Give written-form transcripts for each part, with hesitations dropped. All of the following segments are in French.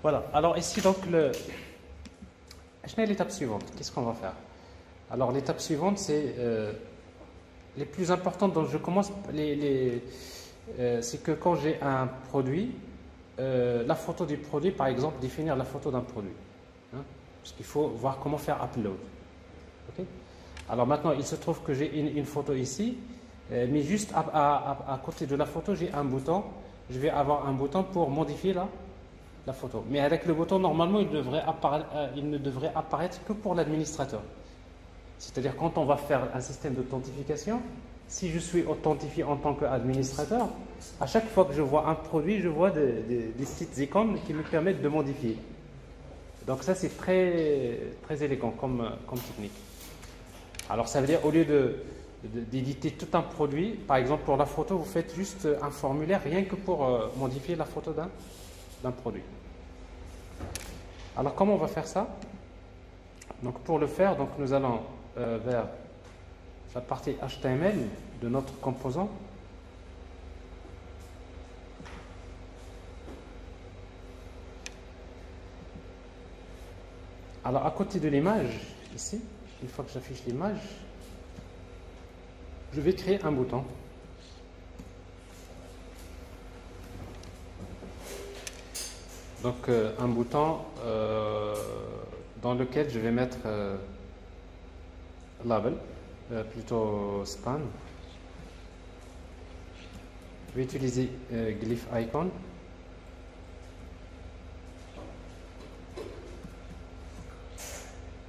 Voilà, alors ici donc l'étape suivante, qu'est-ce qu'on va faire? Alors l'étape suivante c'est les plus importantes, donc je commence c'est que quand j'ai un produit, la photo du produit par exemple, définir la photo d'un produit. Hein, parce qu'il faut voir comment faire upload. Ok. Alors maintenant il se trouve que j'ai une photo ici, mais juste à côté de la photo j'ai un bouton, je vais avoir un bouton pour modifier la photo. Mais avec le bouton, normalement, il ne devrait apparaître que pour l'administrateur. C'est-à-dire, quand on va faire un système d'authentification, si je suis authentifié en tant qu'administrateur, à chaque fois que je vois un produit, je vois des petites icônes qui me permettent de modifier. Donc ça, c'est très, très élégant comme technique. Alors, ça veut dire, au lieu d'éditer tout un produit, par exemple, pour la photo, vous faites juste un formulaire, rien que pour modifier la photo d'un produit. Alors comment on va faire ça? Donc pour le faire, donc nous allons vers la partie HTML de notre composant. Alors à côté de l'image, ici, une fois que j'affiche l'image, je vais créer un bouton. Donc un bouton dans lequel je vais mettre label, plutôt span. Je vais utiliser glyph icon.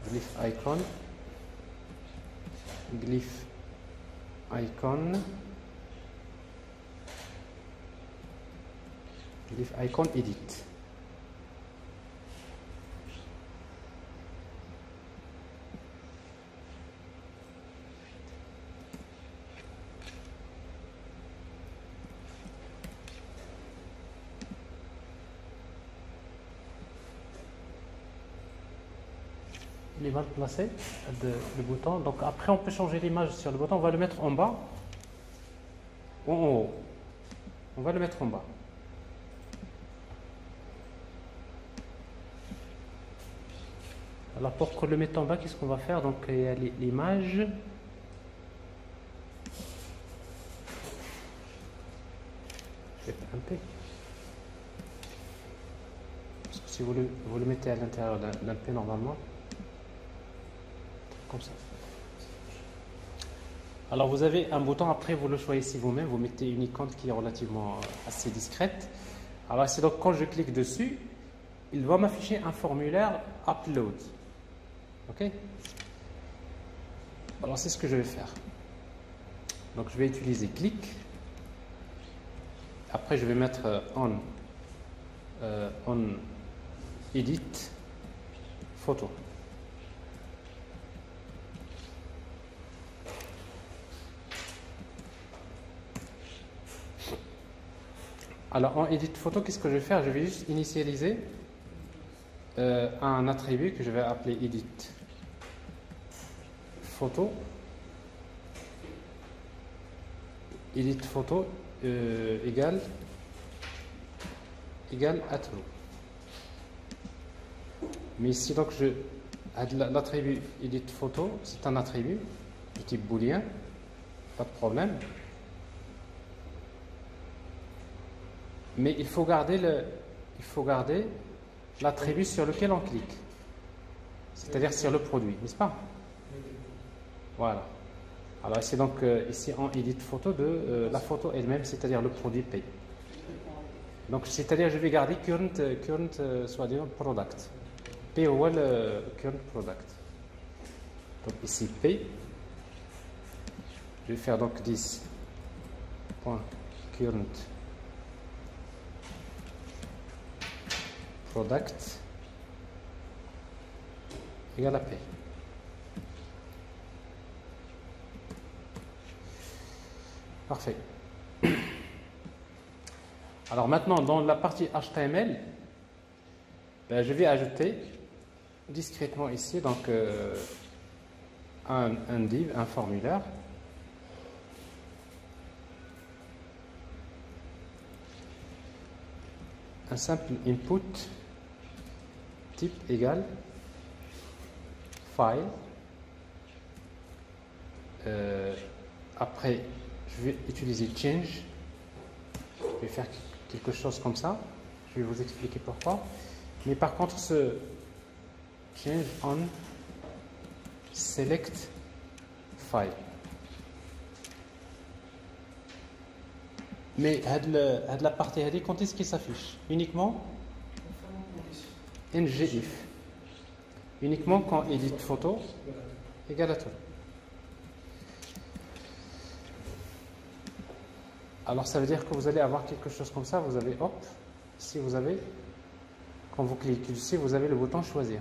Glyph icon. Glyph icon. Glyph icon edit. Il va le placer, le bouton. Donc après, on peut changer l'image sur le bouton. On va le mettre en bas ou en haut. On va le mettre en bas. Alors pour le mettre en bas, qu'est-ce qu'on va faire? Donc il y a l'image. Je vais un peu. Parce que si vous le mettez à l'intérieur d'un P normalement, comme ça. Alors vous avez un bouton, après vous le choisissez vous-même, vous mettez une icône qui est relativement assez discrète. Alors c'est donc quand je clique dessus, il va m'afficher un formulaire upload. Ok? Alors c'est ce que je vais faire. Donc je vais utiliser clic. Après je vais mettre on edit photo. Alors en edit photo, qu'est-ce que je vais faire? Je vais juste initialiser un attribut que je vais appeler edit photo. Edit photo égale à true. Mais ici donc l'attribut edit photo, c'est un attribut de type booléen, pas de problème. Mais il faut garder l'attribut sur lequel on clique, c'est-à-dire sur le produit, n'est-ce pas? Voilà. Alors c'est donc ici en edit photo de la photo elle-même, c'est-à-dire le produit P. Donc c'est-à-dire je vais garder current soit-disant product. P ou le current product. Donc ici P. Je vais faire donc 10.current product égale à P. Parfait. Alors maintenant, dans la partie HTML, ben, je vais ajouter discrètement ici donc un div, un formulaire. Un simple input type égale file. Après, je vais utiliser change. Je vais faire quelque chose comme ça. Je vais vous expliquer pourquoi. Mais par contre, ce change on select file. Mais la partie quand est-ce qu'il s'affiche? Uniquement ngif. Uniquement quand edit photo égale à tout. Alors ça veut dire que vous allez avoir quelque chose comme ça. Vous avez hop, ici vous avez, quand vous cliquez ici, vous avez le bouton choisir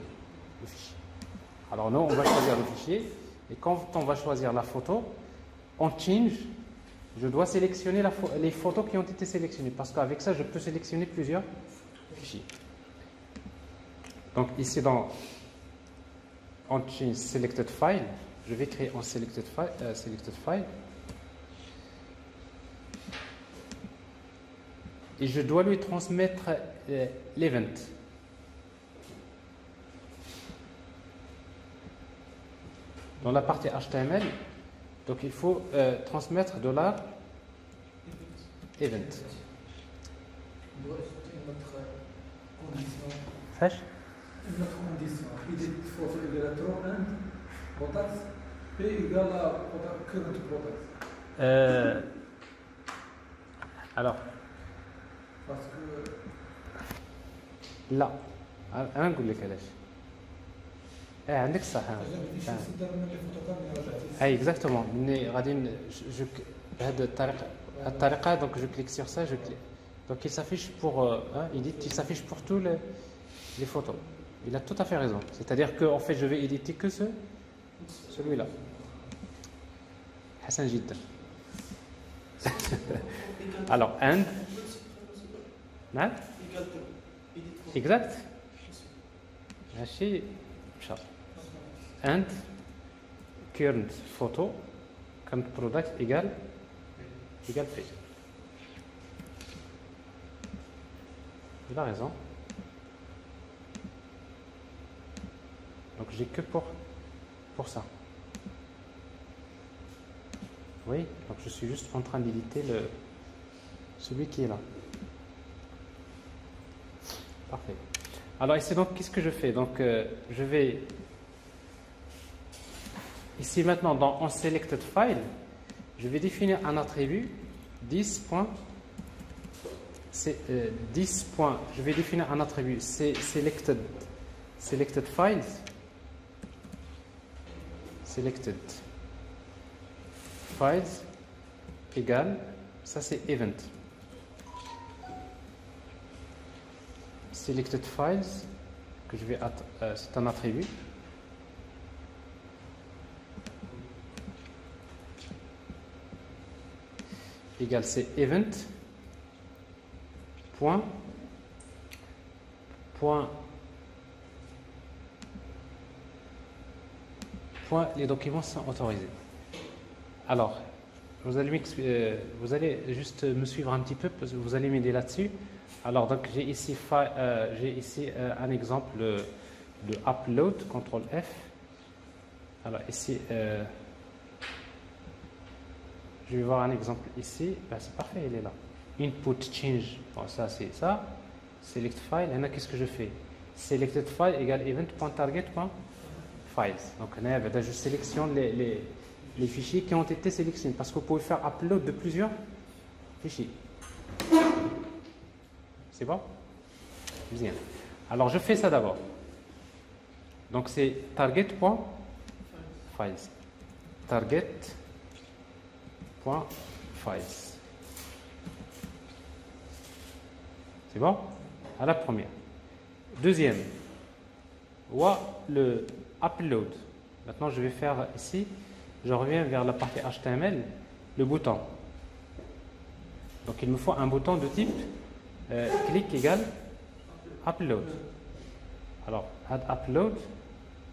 le fichier. Alors nous on va choisir le fichier et quand on va choisir la photo, on change. Je dois sélectionner les photos qui ont été sélectionnées parce qu'avec ça je peux sélectionner plusieurs fichiers. Donc ici dans on change selected file, je vais créer un selected file. Et je dois lui transmettre l'event. Dans la partie HTML, donc il faut transmettre $event. On doit ajouter notre condition. Fâche? Notre condition. Edit photo égale throw and products. P égale à current products. Alors. Parce que. لا انا نقول لك علاش عندك الصح اي اكزاكتومون ملي غادي بهذه الطريقه دونك جو كليك سور سا جو كليك دونك il s'affiche pour il s'affiche pour tous les photos. Il a tout à fait raison, c'est-à-dire que en fait je vais éditer que celui-là. حسن جدا. Alors and نعم exact ماشي شرط and current photo current product égale P. Il a raison. Donc j'ai que pour ça. Oui, donc je suis juste en train d'éditer celui qui est là. Parfait. Alors ici donc qu'est-ce que je fais? Donc je vais ici maintenant dans onSelected file, je vais définir un attribut 10. Je vais définir un attribut selected files égale, ça c'est event. Selected files que je vais c'est un attribut égale c'est event point les documents sont autorisés. Alors vous allez juste me suivre un petit peu parce que vous allez m'aider là-dessus. Alors donc j'ai ici un exemple de upload, CTRL F. Alors ici je vais voir un exemple ici. Ben, c'est parfait, il est là. Input change, bon, ça c'est ça. Select file, et là qu'est-ce que je fais? Selected file égale event.target.files. Donc là je sélectionne les fichiers qui ont été sélectionnés parce que vous pouvez faire upload de plusieurs fichiers. C'est bon? Bien. Alors je fais ça d'abord. Donc c'est target.files. Target.files. C'est bon? À la première. Deuxième. Le upload. Maintenant je vais faire ici. Je reviens vers la partie HTML. Le bouton. Donc il me faut un bouton de type clic égale upload. Alors, add upload,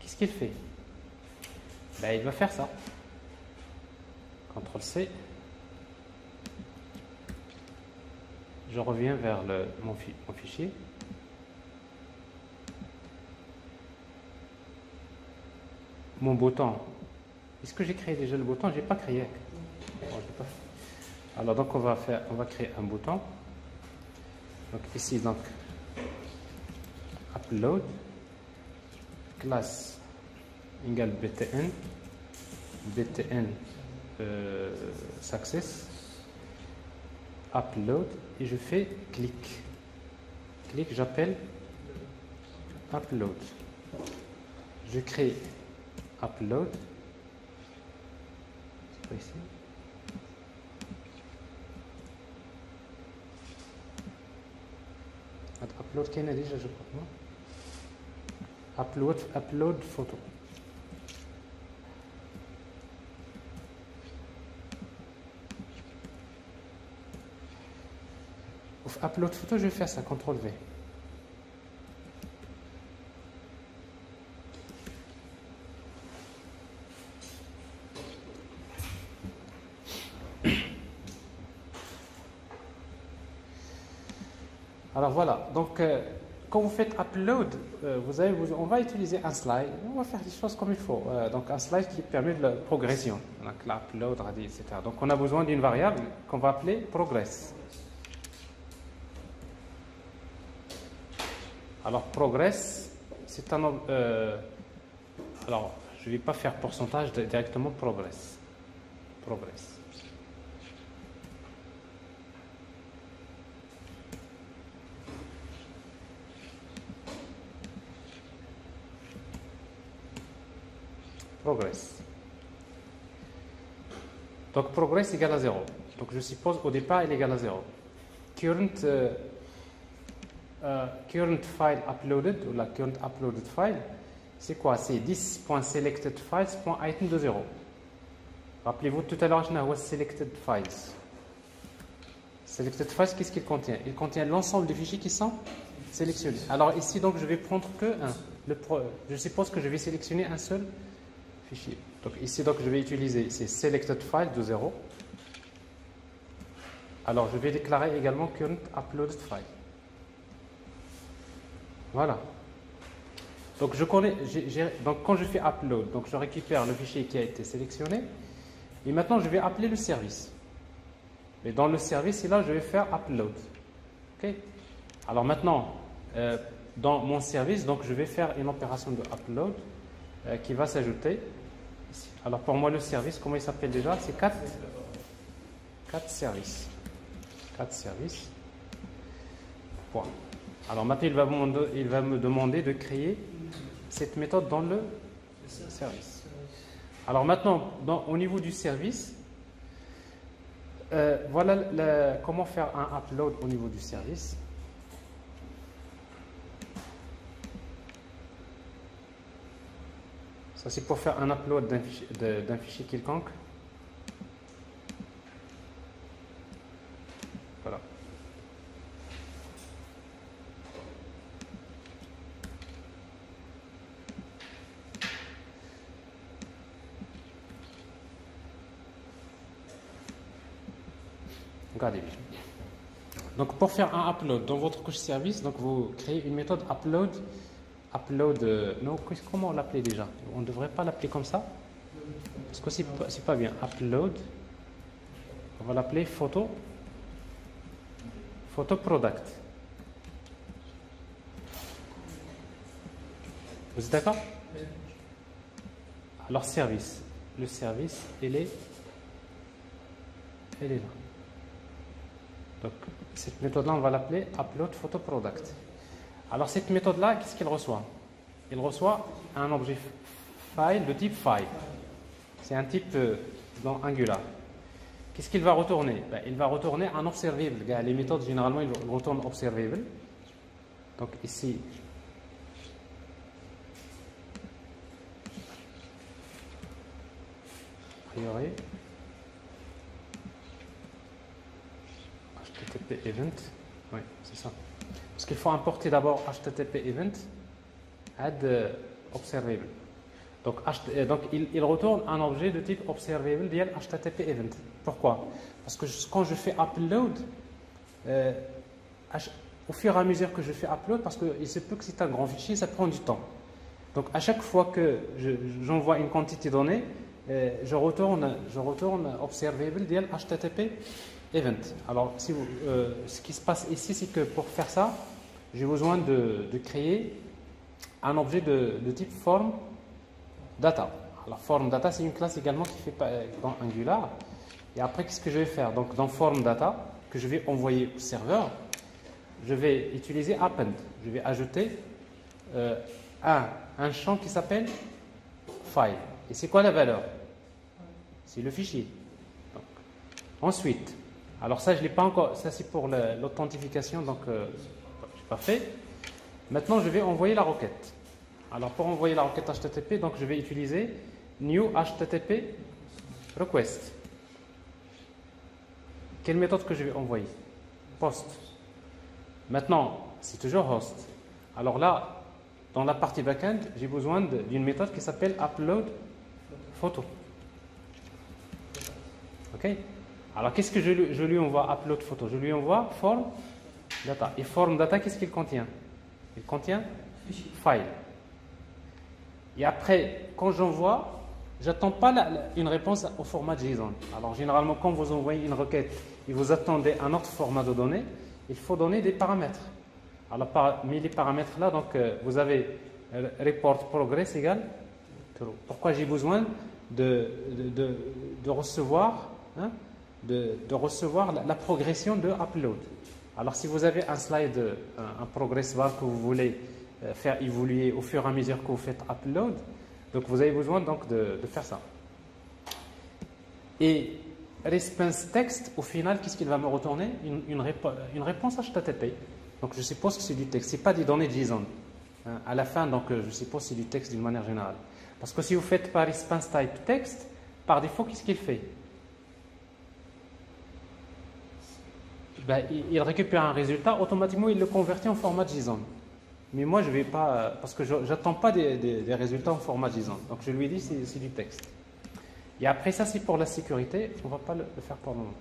qu'est-ce qu'il fait? Ben, il va faire ça. CTRL C. Je reviens vers mon fichier. mon bouton. Est-ce que j'ai créé déjà le bouton? J'ai pas créé. Bon, j'ai pas fait. Alors donc on va créer un bouton. Donc ici donc upload classe égale btn success upload et je fais clic, j'appelle upload, je crée upload, c'est pas ici, upload qu'il y en a déjà je crois, non? Upload photo. Upload photo, je vais faire ça, CTRL V. Alors voilà, donc quand vous faites upload, on va utiliser un slide, on va faire les choses comme il faut. Donc un slide qui permet de la progression, donc l'upload, etc. Donc on a besoin d'une variable qu'on va appeler progress. Alors progress, c'est un... alors je ne vais pas faire pourcentage directement progress. Progress. Donc progress égale à 0. Donc je suppose au départ il est égal à 0. Current file uploaded ou la current uploaded file, c'est quoi? C'est this.selectedfiles.item de 0. Rappelez-vous tout à l'heure, je n'ai selected files. Selected files, qu'est-ce qu'il contient? Il contient l'ensemble des fichiers qui sont sélectionnés. Alors ici, donc, je vais prendre que un. Je suppose que je vais sélectionner un seul fichier. Donc ici, donc, je vais utiliser ces selected files de 0. Alors je vais déclarer également current uploaded file. Voilà. Donc donc quand je fais upload, donc je récupère le fichier qui a été sélectionné et maintenant je vais appeler le service. Et dans le service, et là je vais faire upload. Ok. Alors maintenant, dans mon service, donc je vais faire une opération de upload qui va s'ajouter ici. Alors pour moi le service, comment il s'appelle déjà? C'est 4 services. 4 services. Point. Alors maintenant, il va me demander de créer cette méthode dans le service. Alors maintenant, au niveau du service, voilà comment faire un upload au niveau du service. Ça, c'est pour faire un upload d'un fichier quelconque. Voilà. Regardez bien. Donc pour faire un upload dans votre couche service, donc vous créez une méthode upload. Non, comment on l'appelait déjà? On ne devrait pas l'appeler comme ça parce que c'est pas bien. Upload, on va l'appeler photo product. Vous êtes d'accord? Alors service, le service, il est là. Donc cette méthode-là, on va l'appeler upload photo product. Alors cette méthode-là, qu'est-ce qu'elle reçoit? Elle reçoit un objet file de type file. C'est un type dans Angular. Qu'est-ce qu'il va retourner? Il va retourner un observable. Les méthodes, généralement, ils retournent observable. Donc ici, a priori, HTTP event. Oui, c'est ça. Parce qu'il faut importer d'abord HTTP event add observable. Donc il retourne un objet de type observable via HTTP event. Pourquoi? Parce que quand je fais upload, au fur et à mesure que je fais upload, parce qu'il se peut que c'est un grand fichier, ça prend du temps. Donc à chaque fois que j'envoie une quantité donnée, je retourne observable ديال HTTP event. Alors ce qui se passe ici, c'est que pour faire ça, j'ai besoin de créer un objet de type form data. Alors form data, c'est une classe également qui fait dans Angular. Et après, qu'est-ce que je vais faire? Donc dans form data, que je vais envoyer au serveur, je vais utiliser append. Je vais ajouter un champ qui s'appelle file. Et c'est quoi la valeur? C'est le fichier. Donc, ensuite, alors ça je l'ai pas encore, ça c'est pour l'authentification, donc je n'ai pas fait. Maintenant je vais envoyer la requête. Alors pour envoyer la requête HTTP, donc je vais utiliser new HTTP request. Quelle méthode que je vais envoyer? Post. Maintenant, c'est toujours host. Alors là, dans la partie backend, j'ai besoin d'une méthode qui s'appelle upload photo. Ok? Alors qu'est-ce que je lui envoie? Upload photo. Je lui envoie form data. Et form data, qu'est-ce qu'il contient? Il contient file. Et après, quand j'envoie, j'attends pas une réponse au format JSON. Alors généralement, quand vous envoyez une requête et vous attendez un autre format de données, il faut donner des paramètres. Alors parmi les paramètres là, donc vous avez report progress égale true. Pourquoi j'ai besoin de recevoir, de recevoir la progression de upload? Alors si vous avez un slide, un progress bar que vous voulez faire évoluer au fur et à mesure que vous faites upload, donc vous avez besoin donc de faire ça. Et response text, au final, qu'est-ce qu'il va me retourner? Une réponse HTTP. Donc je suppose que c'est du texte, ce n'est pas des données JSON. À la fin, donc je suppose que c'est du texte d'une manière générale. Parce que si vous faites par response type text, par défaut, qu'est-ce qu'il fait? Ben, il récupère un résultat, automatiquement il le convertit en format JSON. Mais moi je ne vais pas, parce que je n'attends pas des résultats en format JSON. Donc je lui dis c'est du texte. Et après ça c'est pour la sécurité, on ne va pas le faire pour le moment.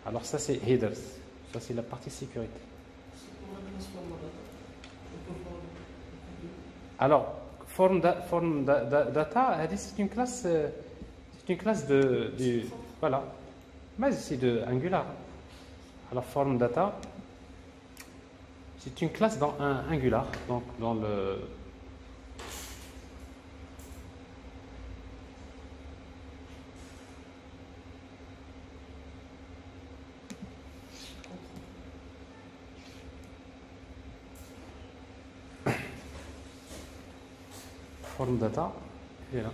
Alors ça c'est headers, ça c'est la partie sécurité. Alors form data, c'est une classe de voilà. Mais c'est de Angular. Alors form data, c'est une classe dans un Angular, donc dans le form data, il est là.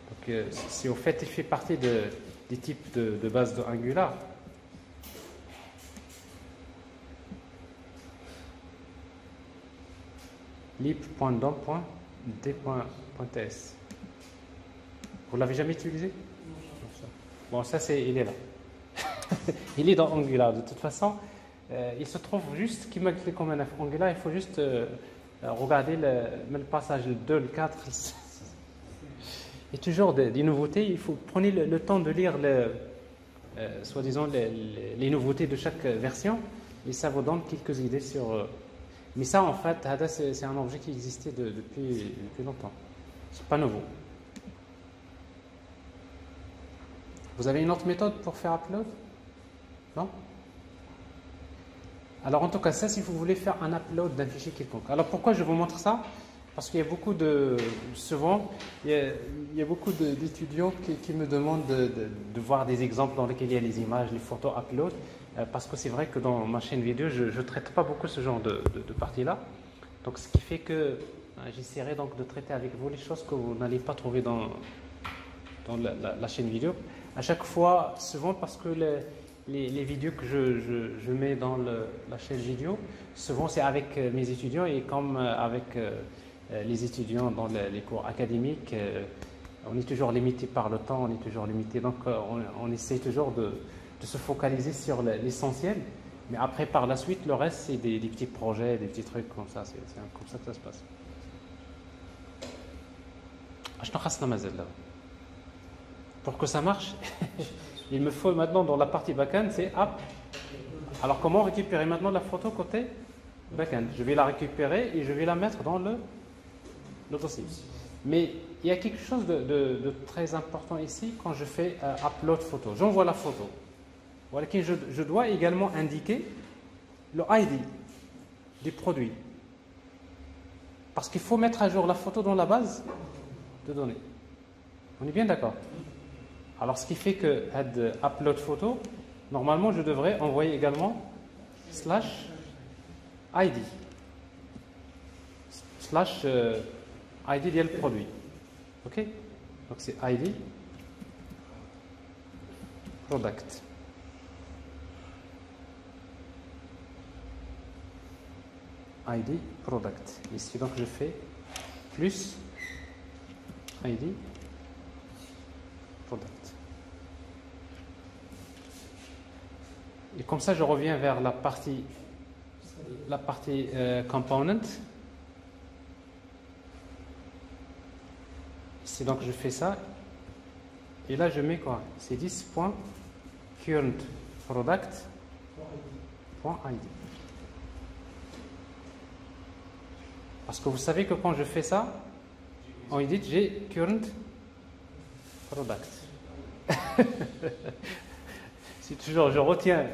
Donc si au fait il fait partie des types de base de Angular. lib.dom.d.ts. Vous l'avez jamais utilisé? Bon, ça il est là. Il est dans Angular. De toute façon, il se trouve juste qui m'a créé comme un Angular. Il faut juste regarder le passage le 2, le 4. Il y a toujours des nouveautés. Il faut prendre le temps de lire soi-disant les nouveautés de chaque version et ça vous donne quelques idées sur. Mais ça, en fait, c'est un objet qui existait depuis longtemps. C'est pas nouveau. Vous avez une autre méthode pour faire upload? Non? Alors, en tout cas, ça, si vous voulez faire un upload d'un fichier quelconque. Alors, pourquoi je vous montre ça? Parce qu'il y a beaucoup souvent, il y a beaucoup d'étudiants qui me demandent de voir des exemples dans lesquels il y a les images, les photos upload. Parce que c'est vrai que dans ma chaîne vidéo, je ne traite pas beaucoup ce genre de partie-là. Donc, ce qui fait que j'essaierai donc de traiter avec vous les choses que vous n'allez pas trouver dans la chaîne vidéo. À chaque fois, souvent parce que les vidéos que je mets dans la chaîne vidéo, souvent c'est avec mes étudiants et comme avec les étudiants dans les cours académiques, on est toujours limité par le temps, on est toujours limité. Donc, on essaie toujours de se focaliser sur l'essentiel, mais après par la suite le reste c'est des petits projets, des petits trucs comme ça, c'est comme ça que ça se passe. Pour que ça marche, il me faut maintenant dans la partie backend, c'est app. Alors comment récupérer maintenant la photo côté backend. Je vais la récupérer et je vais la mettre dans le dossier. Mais il y a quelque chose de très important ici quand je fais upload photo. J'envoie la photo. Voilà, je dois également indiquer le ID des produits. Parce qu'il faut mettre à jour la photo dans la base de données. On est bien d'accord? Alors, ce qui fait que add upload photo, normalement, je devrais envoyer également /ID. ID ديال produit. OK? Donc, c'est ID product. ID product. Ici, donc, je fais plus ID product. Et comme ça, je reviens vers la partie component. Ici, donc, je fais ça. Et là, je mets quoi? C'est 10.currentProduct.id. Parce que vous savez que quand je fais ça, en edit, j'ai current product. C'est toujours, je retiens,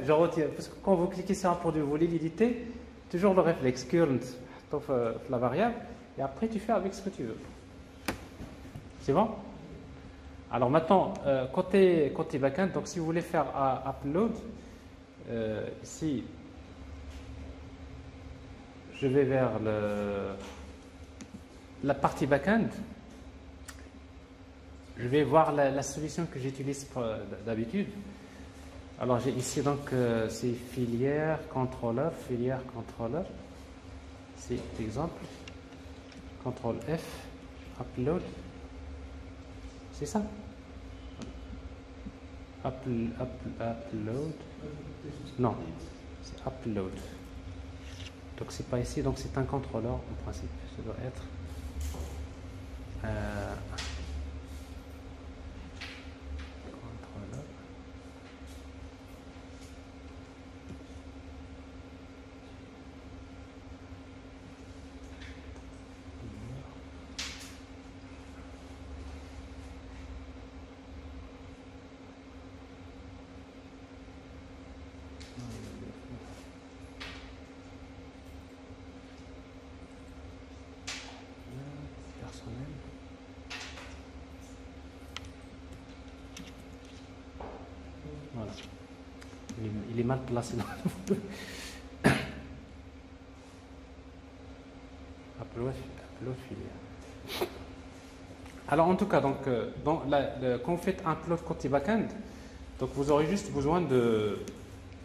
parce que quand vous cliquez sur un produit, vous voulez l'éditer, toujours le réflexe current, la variable, et après tu fais avec ce que tu veux. C'est bon? Alors maintenant, côté backend, donc si vous voulez faire upload, ici, je vais vers la partie backend. Je vais voir la solution que j'utilise d'habitude. Alors j'ai ici donc c'est filière contrôleur. C'est exemple. CTRL F, upload. C'est ça? Upload. Non, c'est upload. Donc c'est pas ici, donc c'est un contrôleur en principe. Ça doit être. Voilà. Il est mal placé dans le upload filière. Alors en tout cas, donc, quand vous faites upload côté backend, donc vous aurez juste besoin de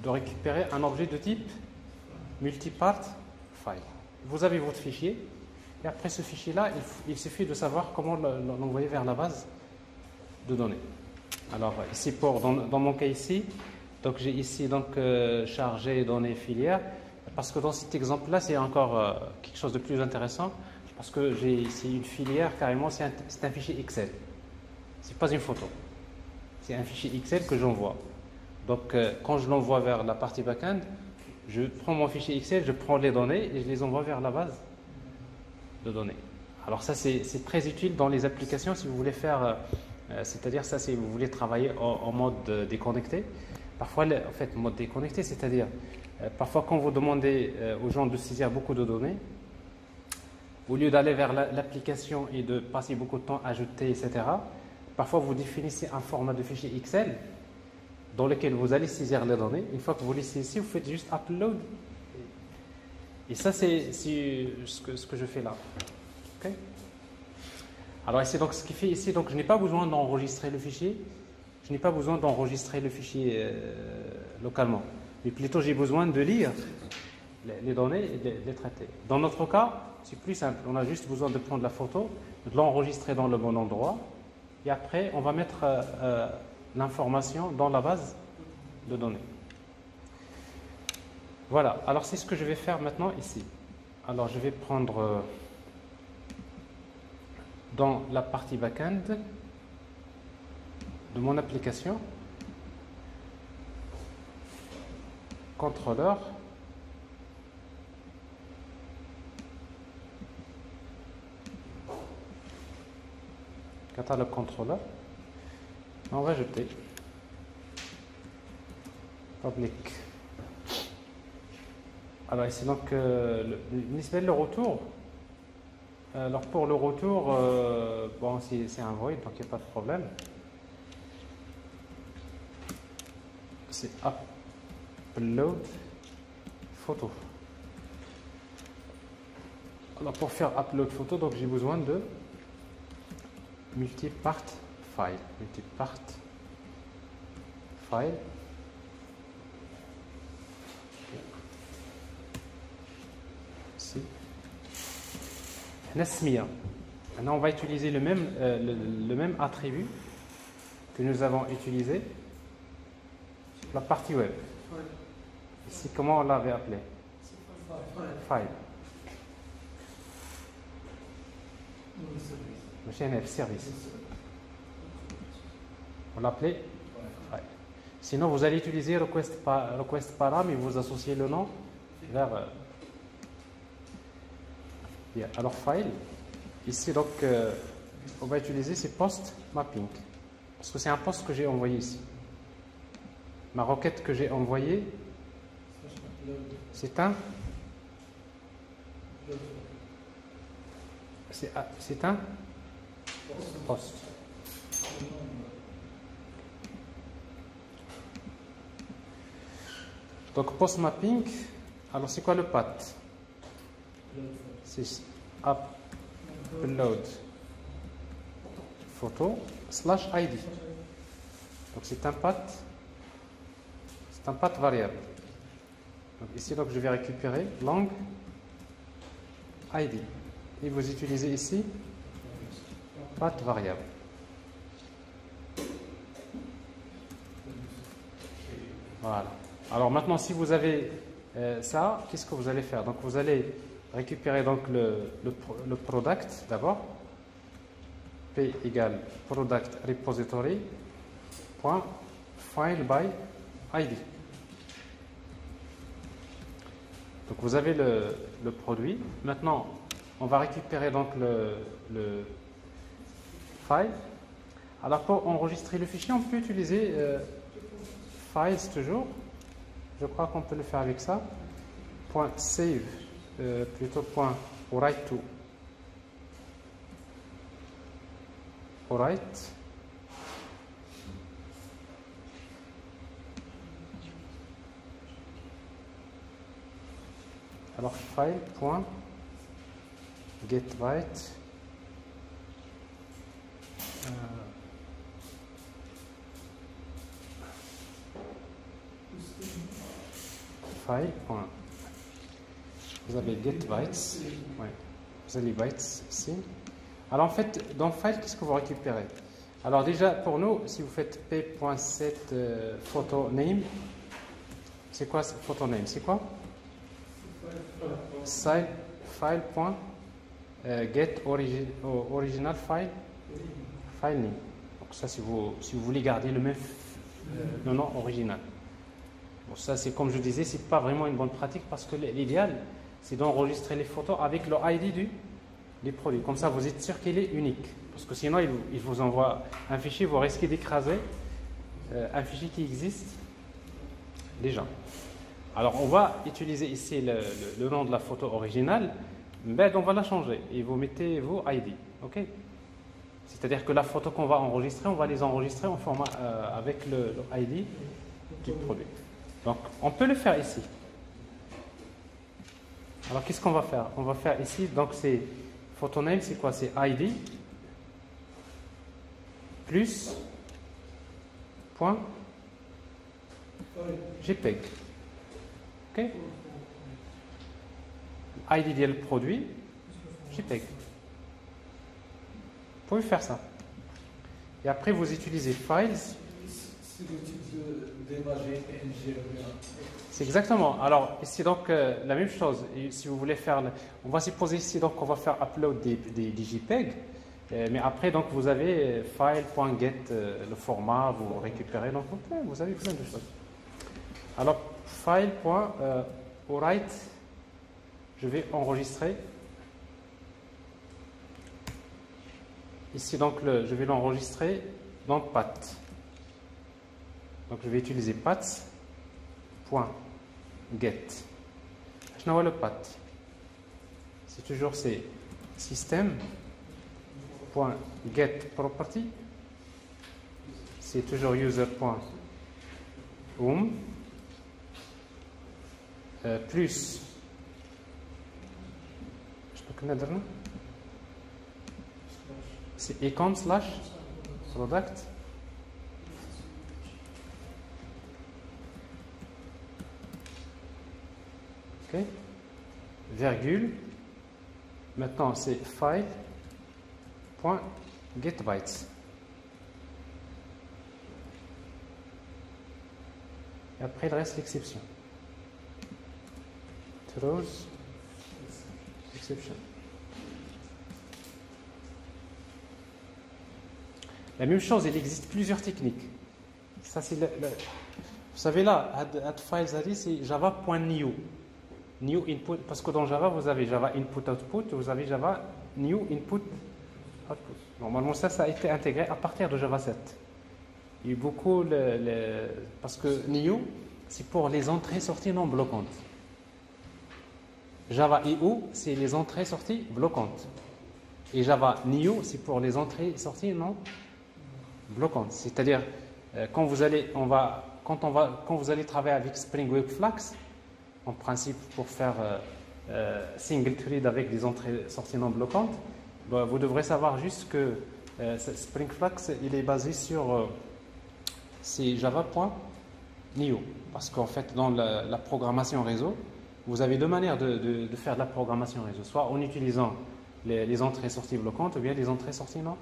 récupérer un objet de type multipart file. Vous avez votre fichier, et après ce fichier-là, il suffit de savoir comment l'envoyer vers la base de données. Alors ici, dans mon cas ici, donc j'ai ici donc chargé données filières, parce que dans cet exemple-là, c'est encore quelque chose de plus intéressant, parce que j'ai ici une filière, carrément, c'est un fichier Excel. C'est pas une photo. C'est un fichier Excel que j'envoie. Donc quand je l'envoie vers la partie backend, je prends mon fichier Excel, je prends les données et je les envoie vers la base de données. Alors ça, c'est très utile dans les applications si vous voulez faire... c'est-à-dire ça, si vous voulez travailler en mode déconnecté. Parfois, en fait, mode déconnecté, c'est-à-dire parfois quand vous demandez aux gens de saisir beaucoup de données, au lieu d'aller vers l'application et de passer beaucoup de temps à ajouter, etc., parfois vous définissez un format de fichier Excel dans lequel vous allez saisir les données. Une fois que vous les saisissez, vous faites juste upload. Et ça, c'est ce que je fais là. Okay? Alors ici, donc, ce qui fait ici, donc, je n'ai pas besoin d'enregistrer le fichier. Je n'ai pas besoin d'enregistrer le fichier localement. Mais plutôt, j'ai besoin de lire les données et de les traiter. Dans notre cas, c'est plus simple. On a juste besoin de prendre la photo, de l'enregistrer dans le bon endroit. Et après, on va mettre l'information dans la base de données. Voilà. Alors, c'est ce que je vais faire maintenant ici. Alors, je vais prendre... dans la partie backend de mon application, contrôleur, catalogue controller. On va jeter. Public. Alors ici donc le retour. Alors pour le retour, bon c'est un void donc il n'y a pas de problème. C'est upload photo. Alors pour faire upload photo, donc j'ai besoin de multipart file. Multipart file. Ici. Maintenant on va utiliser le même attribut que nous avons utilisé la partie web. Ici, comment on l'avait appelé? File. Service. On l'appelait file. Sinon, vous allez utiliser request param et vous associez le nom vers. Bien. Alors, file. Ici, donc, on va utiliser ces post mapping. Parce que c'est un post que j'ai envoyé ici. Ma requête que j'ai envoyée, c'est un post. Donc post mapping, alors c'est quoi le path? C'est upload photo / id. Donc c'est un path. C'est un path variable. Donc ici, donc, je vais récupérer long id. Et vous utilisez ici path variable. Voilà. Alors maintenant, si vous avez ça, qu'est-ce que vous allez faire? Donc vous allez récupérer donc le product d'abord. P égale product repository point file by id. Donc vous avez le produit. Maintenant, on va récupérer donc le file. Alors pour enregistrer le fichier, on peut utiliser files toujours. Je crois qu'on peut le faire avec ça. Point .save plutôt point .write to. Write. Alors file.getWrite file. Vous avez getWrites, ouais. Vous avez bytes ici. Alors en fait, dans file, qu'est-ce que vous récupérez? Alors déjà pour nous, si vous faites p.set photo name, c'est quoi ce photo name? C'est quoi? File.get original file name. Donc ça, si vous voulez garder le même le nom original. Bon, ça c'est comme je disais, c'est pas vraiment une bonne pratique parce que l'idéal c'est d'enregistrer les photos avec le ID du produit. Comme ça, vous êtes sûr qu'il est unique. Parce que sinon, il vous envoie un fichier, vous risquez d'écraser un fichier qui existe déjà. Alors, on va utiliser ici le nom de la photo originale, mais on va la changer et vous mettez vos ID. Ok? C'est-à-dire que la photo qu'on va enregistrer, on va les enregistrer en format avec le ID du produit. Donc, on peut le faire ici. Alors, qu'est-ce qu'on va faire? On va faire ici, donc c'est photo name, c'est quoi? C'est ID plus point JPEG. Ok? ID dit le produit, JPEG. Vous pouvez faire ça. Et après, vous utilisez files. C'est exactement. Alors, ici, donc, la même chose. Et si vous voulez faire, on va supposer ici, donc, on va faire upload des JPEG. Mais après, donc, vous avez file.get, le format, vous récupérez. Donc, vous avez plein de choses. Alors, file.write, je vais enregistrer Ici, donc, je vais l'enregistrer dans path. Donc, je vais utiliser path.get. Je n'envoie le path. C'est toujours c'est system.getProperty. C'est toujours user.home plus. Je peux connaître là. C'est econ slash product. Ok. Virgule. Maintenant, c'est file.getBytes. Et après, il reste l'exception. Throws exception. La même chose, il existe plusieurs techniques. Ça, c'est vous savez là, add files, c'est java.new. New input, parce que dans Java, vous avez Java input output, vous avez Java new input output. Normalement, ça a été intégré à partir de Java 7. Il y a eu beaucoup, parce que new, c'est pour les entrées-sorties non bloquantes. Java EU, c'est les entrées-sorties bloquantes. Et Java new, c'est pour les entrées-sorties non bloquantes. C'est-à-dire, quand vous allez travailler avec Spring Web Flux, en principe, pour faire single thread avec des entrées-sorties non bloquantes, vous devrez savoir juste que Spring Flux, il est basé sur c'est java.new. Parce qu'en fait, dans la programmation réseau, vous avez deux manières de faire de la programmation réseau. Soit en utilisant les entrées-sorties bloquantes, ou bien les entrées-sorties non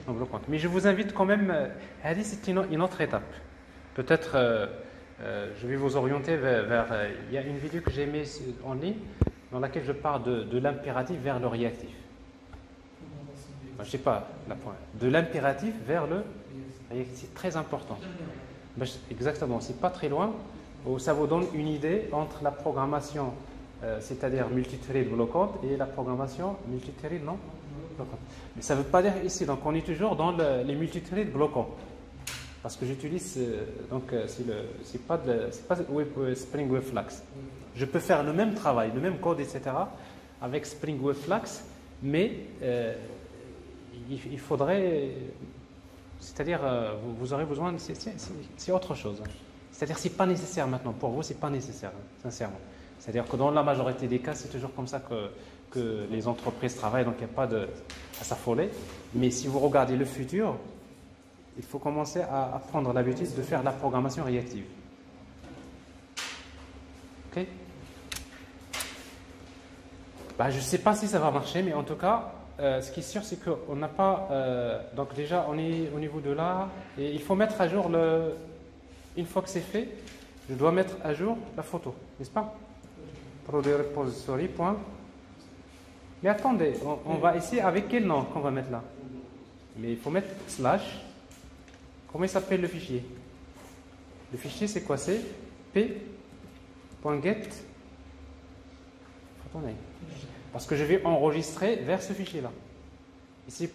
bloquantes. Mais je vous invite quand même, c'est une autre étape. Peut-être... je vais vous orienter vers il y a une vidéo que j'ai mise en ligne dans laquelle je parle de l'impératif vers le réactif. Je ne sais pas la point. De l'impératif vers le réactif, c'est très important. Exactement, c'est pas très loin. Ça vous donne une idée entre la programmation, c'est-à-dire multithread bloquante, et la programmation multithread non bloquante. Mais ça ne veut pas dire ici, donc on est toujours dans les multithread bloquants. Parce que j'utilise, c'est pas Spring Web Flux. Je peux faire le même travail, le même code, etc. avec Spring Web Flux, mais il faudrait, c'est-à-dire, vous aurez besoin, c'est autre chose. C'est-à-dire, c'est pas nécessaire maintenant. Pour vous, c'est pas nécessaire, sincèrement. C'est-à-dire que dans la majorité des cas, c'est toujours comme ça que les entreprises travaillent, donc il n'y a pas à s'affoler. Mais si vous regardez le futur, il faut commencer à prendre l'habitude de faire la programmation réactive. Ok? Je ne sais pas si ça va marcher, mais en tout cas, ce qui est sûr, c'est qu'on n'a pas... donc déjà, on est au niveau de là, et il faut mettre à jour une fois que c'est fait, je dois mettre à jour la photo, n'est-ce pas? Product repository. Mais attendez, on va essayer avec quel nom qu'on va mettre là? Mais il faut mettre slash. Comment il s'appelle le fichier? Le fichier, c'est quoi? C'est p.get. Attendez. Parce que je vais enregistrer vers ce fichier-là. Ici,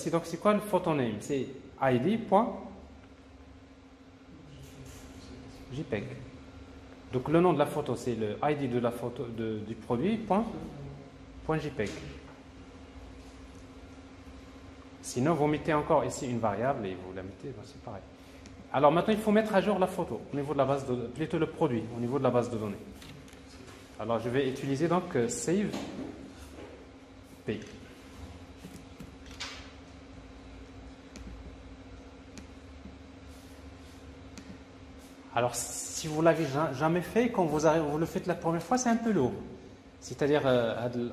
donc, c'est quoi le photo name? C'est id.jpeg. Donc, le nom de la photo, c'est le ID de la photo du produit, .jpeg. Sinon, vous mettez encore ici une variable et vous la mettez, c'est pareil. Alors maintenant, il faut mettre à jour la photo au niveau de la base de données, plutôt le produit au niveau de la base de données. Alors je vais utiliser donc save p. Alors si vous l'avez jamais fait, quand vous le faites la première fois, c'est un peu lourd. C'est-à-dire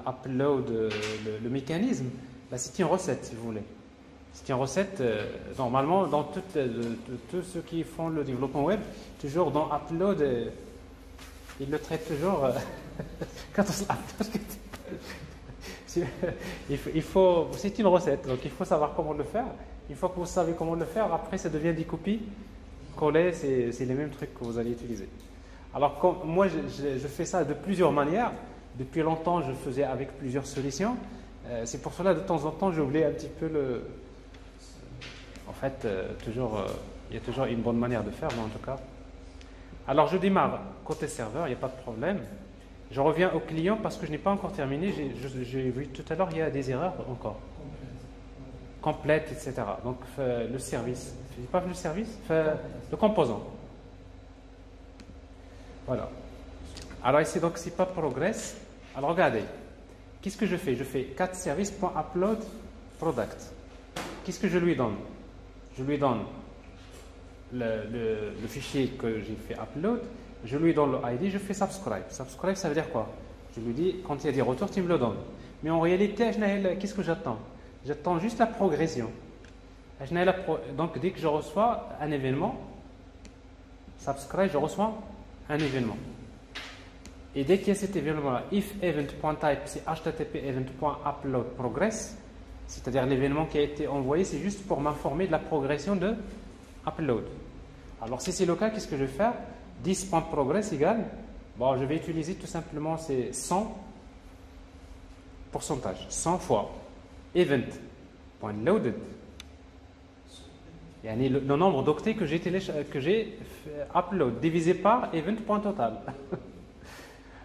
upload le mécanisme, là c'est une recette si vous voulez. C'est une recette, normalement, dans tous ceux qui font le développement web, toujours dans Upload, ils le traitent toujours quand on upload. C'est une recette, donc il faut savoir comment le faire. Une fois que vous savez comment le faire, après ça devient des copies collées, c'est les mêmes trucs que vous allez utiliser. Alors moi, je fais ça de plusieurs manières. Depuis longtemps, je faisais avec plusieurs solutions. C'est pour cela, de temps en temps, j'oublie un petit peu En fait, il y a toujours une bonne manière de faire, mais en tout cas. Alors, je démarre côté serveur, il n'y a pas de problème. Je reviens au client parce que je n'ai pas encore terminé. J'ai vu tout à l'heure, il y a des erreurs encore. Complète, etc. Donc, le service. Je n'ai pas vu le service, le composant. Voilà. Alors ici, donc, c'est pas progress. Alors, regardez. Qu'est-ce que je fais? Je fais cat service.upload product. Qu'est-ce que je lui donne? Je lui donne le fichier que j'ai fait upload. Je lui donne le ID, je fais subscribe. Subscribe, ça veut dire quoi? Je lui dis, quand il y a des retours, tu me le donnes. Mais en réalité, qu'est-ce que j'attends? J'attends juste la progression. Donc, dès que je reçois un événement, subscribe, je reçois un événement. Et dès qu'il y a cet événement-là, if event.type, c'est http event.upload progress, c'est-à-dire l'événement qui a été envoyé, c'est juste pour m'informer de la progression de upload. Alors, si c'est le cas, qu'est-ce que je vais faire? 10.progress égale, bon, je vais utiliser tout simplement ces 100 pourcentage, 100 fois event.loaded, le nombre d'octets que j'ai upload divisé par event.total.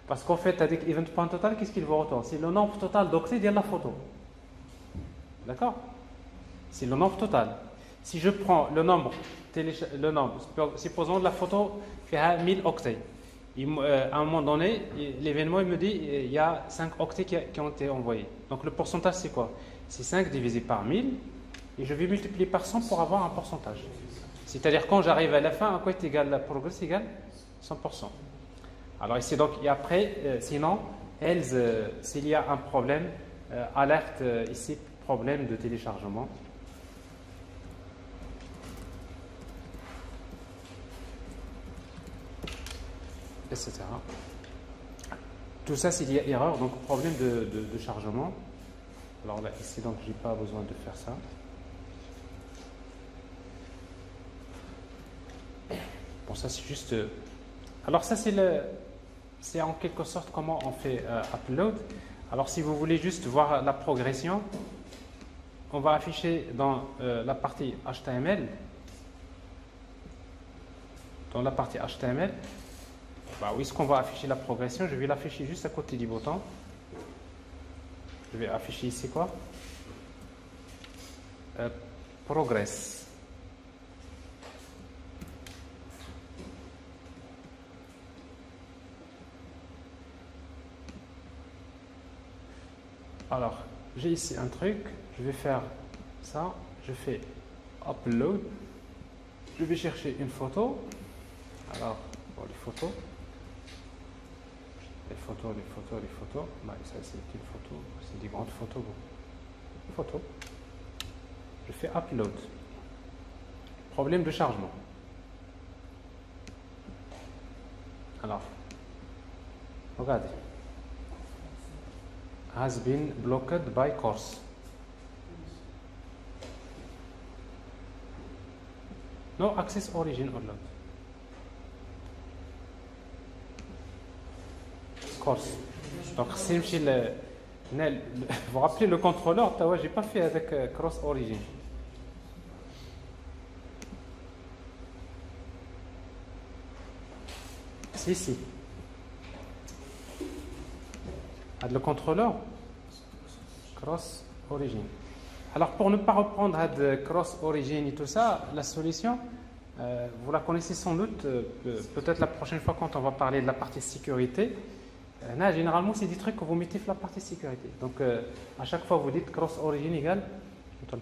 Parce qu'en fait, avec event.total, qu'est-ce qu'il vous retourne? C'est le nombre total d'octets de la photo. D'accord? C'est le nombre total. Si je prends le nombre, supposons la photo fait 1000 octets. À un moment donné, l'événement il me dit il y a 5 octets qui ont été envoyés. Donc le pourcentage c'est quoi? C'est 5 divisé par 1000 et je vais multiplier par 100 pour avoir un pourcentage. C'est-à-dire quand j'arrive à la fin, à quoi est égal la progress égale 100%. Alors ici donc, et après, sinon, s'il y a un problème, alerte ici, problème de téléchargement. Etc. Tout ça, s'il y a erreur, donc problème de chargement. Alors là, ici, donc, j'ai pas besoin de faire ça. Bon, ça, c'est juste. Alors, ça, c'est en quelque sorte comment on fait upload. Alors, si vous voulez juste voir la progression, on va afficher dans la partie HTML. Dans la partie HTML. Bah, où est-ce qu'on va afficher la progression? Je vais l'afficher juste à côté du bouton. Je vais afficher ici quoi? Progress. Alors, j'ai ici un truc. Je vais faire ça. Je fais upload. Je vais chercher une photo. Alors, pour les photos. Les photos. Bah, ça, c'est une photo. C'est des grandes photos. Photos. Je fais upload. Problème de chargement. Alors, regardez. Has been blocked by course. No access origin or not. Course. Donc, c'est vous vous rappelez le contrôleur, je n'ai pas fait avec cross origin. Si. Le contrôleur cross origin. Alors pour ne pas reprendre cross origin et tout ça, la solution, vous la connaissez sans doute, peut-être la prochaine fois quand on va parler de la partie sécurité. Là, généralement, c'est des trucs que vous mettez sur la partie sécurité. Donc à chaque fois, vous dites cross origin égale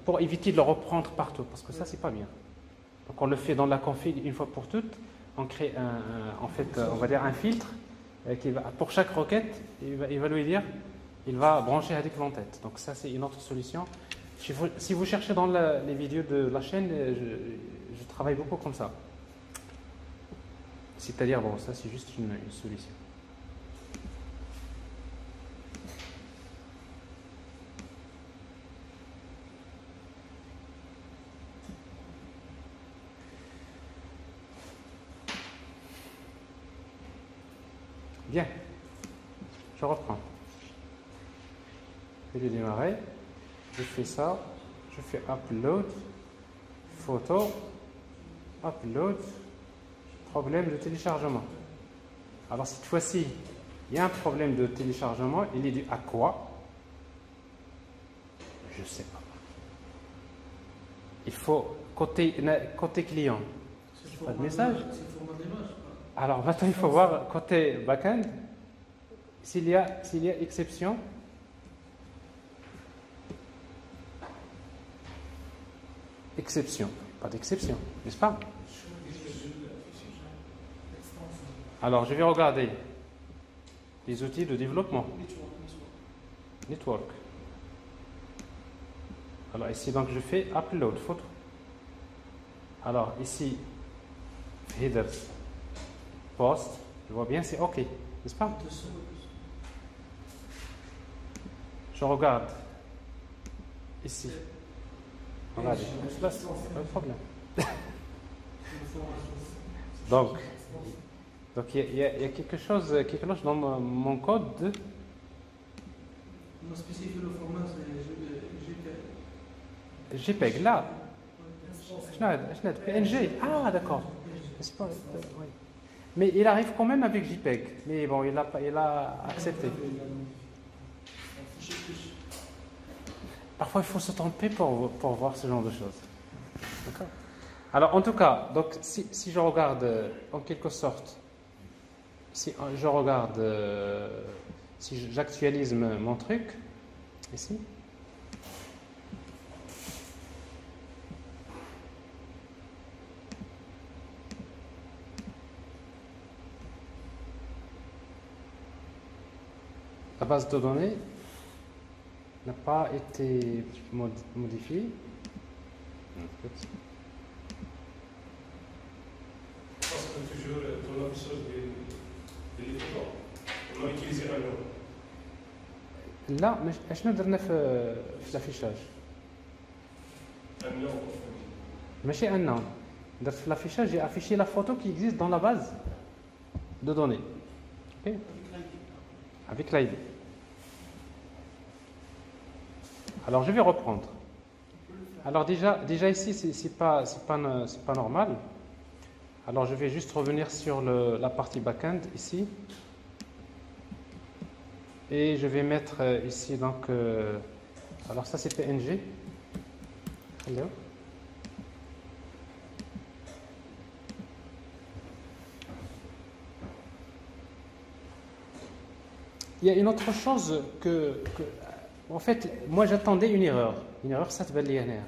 pour éviter de le reprendre partout, parce que ça, c'est pas bien. Donc on le fait dans la config une fois pour toutes. On crée on va dire un filtre qui va, pour chaque requête, il va lui dire, il va brancher avec l'entête. Donc ça, c'est une autre solution. Si vous cherchez dans les vidéos de la chaîne, je travaille beaucoup comme ça. C'est-à-dire, bon, ça c'est juste une solution. Bien, je reprends. Je vais démarrer. Je fais ça. Je fais upload photo, upload, problème de téléchargement. Alors cette fois-ci, il y a un problème de téléchargement. Il est dû à quoi? Je ne sais pas. Il faut côté client. Pas de message. Alors maintenant, il faut voir côté backend s'il y a exception. Exception, pas d'exception, n'est-ce pas? Alors, je vais regarder les outils de développement. Network. Alors ici, donc, je fais upload photo. Alors ici, headers, post, je vois bien, c'est OK, n'est-ce pas? Je regarde ici. Regardez, pas de problème. Donc il y a quelque chose dans mon code. On spécifie le format, c'est JPEG, là. PNG. Ah, d'accord. Oui. Mais il arrive quand même avec JPEG. Mais bon, il a accepté. Parfois, il faut se tromper pour voir ce genre de choses. D'accord. Alors, en tout cas, donc, si je regarde en quelque sorte, si j'actualise mon truc, ici, la base de données n'a pas été modifiée. Parce que toujours dans la chose des photos, on a utilisé un nom. لا مش اشنو درنا في الافيشاج Un nom. ماشي ان نون درت في الافيشاج j'ai affiché la photo qui existe dans la base de données. OK avec l'ID. Alors je vais reprendre. Alors déjà ici c'est pas normal. Alors je vais juste revenir sur la partie backend ici. Et je vais mettre ici donc alors ça c'est PNG. Hello. Il y a une autre chose que en fait moi j'attendais une erreur ça te بان لي هنا.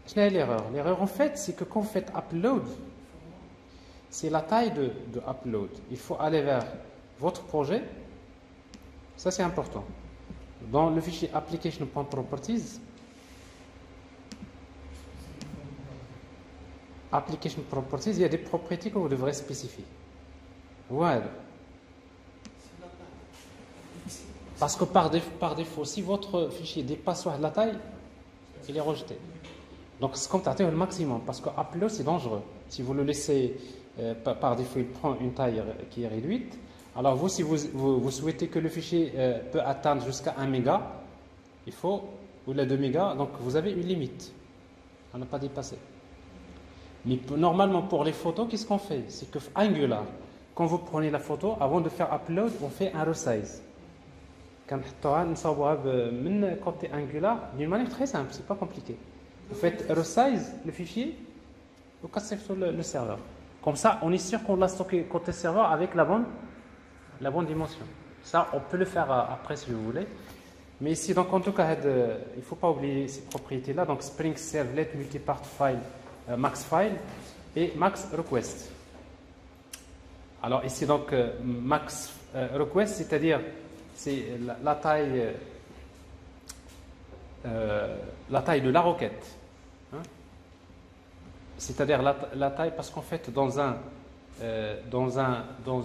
شنو هي l'erreur en fait c'est que quand vous faites upload c'est la taille de upload. Il faut aller vers votre projet. Ça c'est important. Dans le fichier application.properties, il y a des propriétés que vous devrez spécifier. Voilà. Parce que par défaut, si votre fichier dépasse la taille, il est rejeté. Donc c'est comme tu as le maximum, parce que upload c'est dangereux. Si vous le laissez par défaut, il prend une taille qui est réduite. Alors vous, si vous souhaitez que le fichier peut atteindre jusqu'à 1 méga, il faut, ou la 2 mégas, donc vous avez une limite à ne pas dépasser. Mais normalement pour les photos, qu'est-ce qu'on fait? C'est que Angular, quand vous prenez la photo, avant de faire upload, on fait un resize. Côté Angular, d'une manière très simple, c'est pas compliqué. Vous faites resize le fichier, vous cassez sur le serveur. Comme ça, on est sûr qu'on l'a stocké côté serveur avec la bonne dimension. Ça, on peut le faire après si vous voulez. Mais ici, donc en tout cas, il ne faut pas oublier ces propriétés-là. Donc Spring Servlet, Multipart File, Max File et Max Request. Alors ici, donc Max Request, c'est-à-dire c'est la taille de la requête. Hein? C'est-à-dire la taille, parce qu'en fait, dans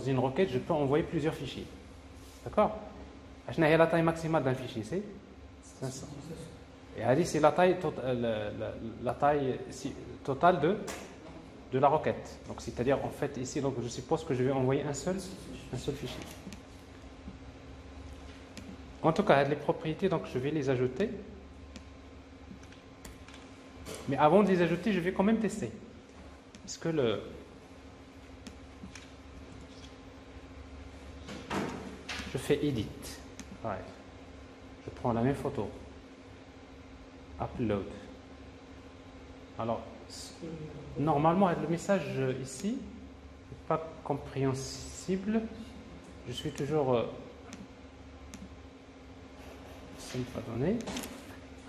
une requête, je peux envoyer plusieurs fichiers. D'accord? La taille maximale d'un fichier, c'est 500. Et c'est la taille totale de la requête. Donc, c'est-à-dire, en fait, ici, donc, je suppose que je vais envoyer un seul fichier. En tout cas, les propriétés, donc, je vais les ajouter. Mais avant de les ajouter, je vais quand même tester. Est-ce que je fais Edit. Ouais. Je prends la même photo. Upload. Alors, normalement, le message ici n'est pas compréhensible. Je suis toujours... ça n'est pas donné.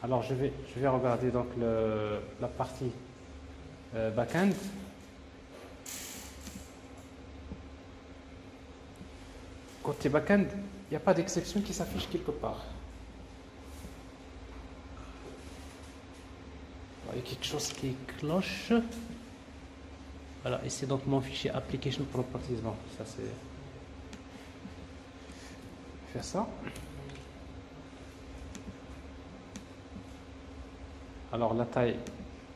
Alors, je vais regarder donc la partie back-end. Côté back-end, il n'y a pas d'exception qui s'affiche quelque part. Il y a quelque chose qui cloche. Voilà, et c'est donc mon fichier application properties. Bon, ça c'est. Faire ça. Alors la taille,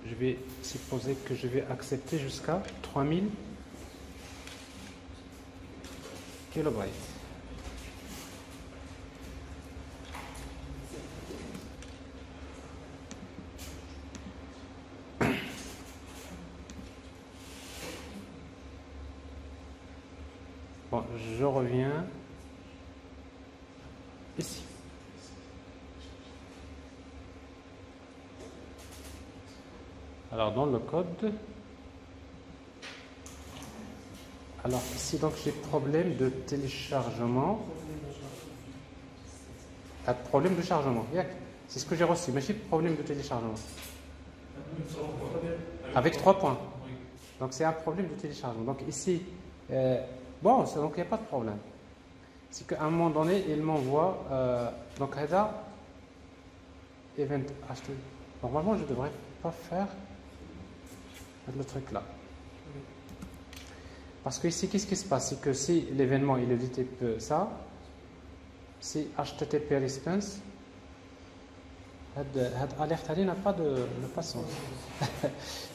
je vais supposer que je vais accepter jusqu'à 3000 kilobytes. Bon, je reviens ici. Alors dans le code, alors ici donc j'ai problème de téléchargement. Ah, problème de chargement. C'est ce que j'ai reçu, mais j'ai problème de téléchargement. Avec 3 points. Donc c'est un problème de téléchargement. Donc ici, bon, donc il n'y a pas de problème. C'est qu'à un moment donné, il m'envoie donc header event HTTP. Normalement, je ne devrais pas faire le truc là. Parce que ici, qu'est-ce qui se passe? C'est que si l'événement il est du type ça, si HTTP response, alerte n'a pas de sens.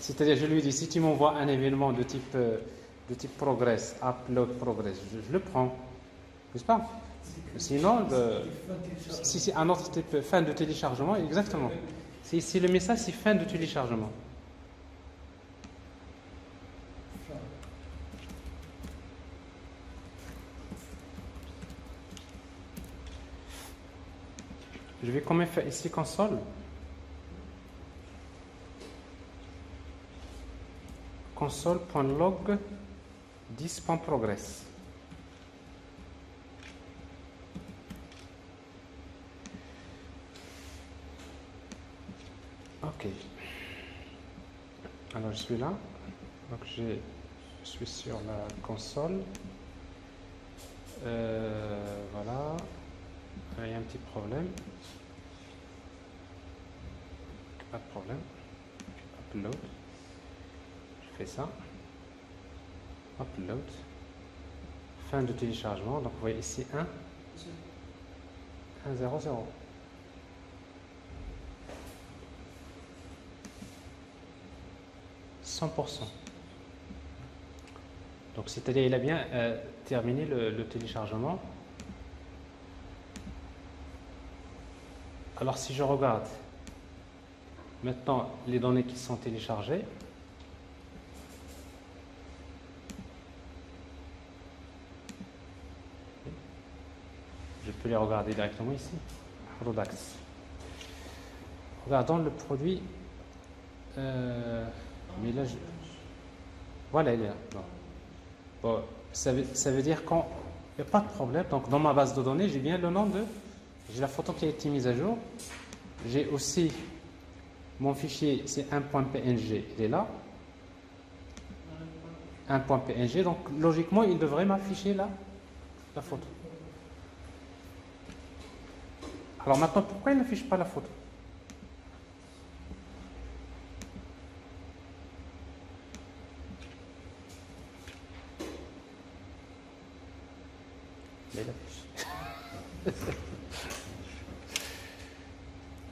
C'est-à-dire, je lui dis, si tu m'envoies un événement de type progress, upload progress, je le prends, n'est-ce pas? Sinon, si c'est un autre type, fin de téléchargement, exactement. Si le message, c'est fin de téléchargement. Je vais quand même faire ici console. Console.log 10.progress. Ok. Alors je suis là. Donc je suis sur la console. Voilà. Il y a un petit problème. Pas de problème. Upload. Je fais ça. Upload. Fin de téléchargement. Donc vous voyez ici 1. 1, 0, 0. Donc c'est-à-dire il a bien terminé le téléchargement. Alors si je regarde maintenant les données qui sont téléchargées, je peux les regarder directement ici. Products. Regardons le produit. Mais là, voilà, il est là. Bon, ça veut dire qu'il n'y a pas de problème. Donc, dans ma base de données, j'ai bien le nom de... J'ai la photo qui a été mise à jour. J'ai aussi mon fichier, c'est 1.png. Il est là. 1.png. Donc, logiquement, il devrait m'afficher là la photo. Alors maintenant, pourquoi il n'affiche pas la photo?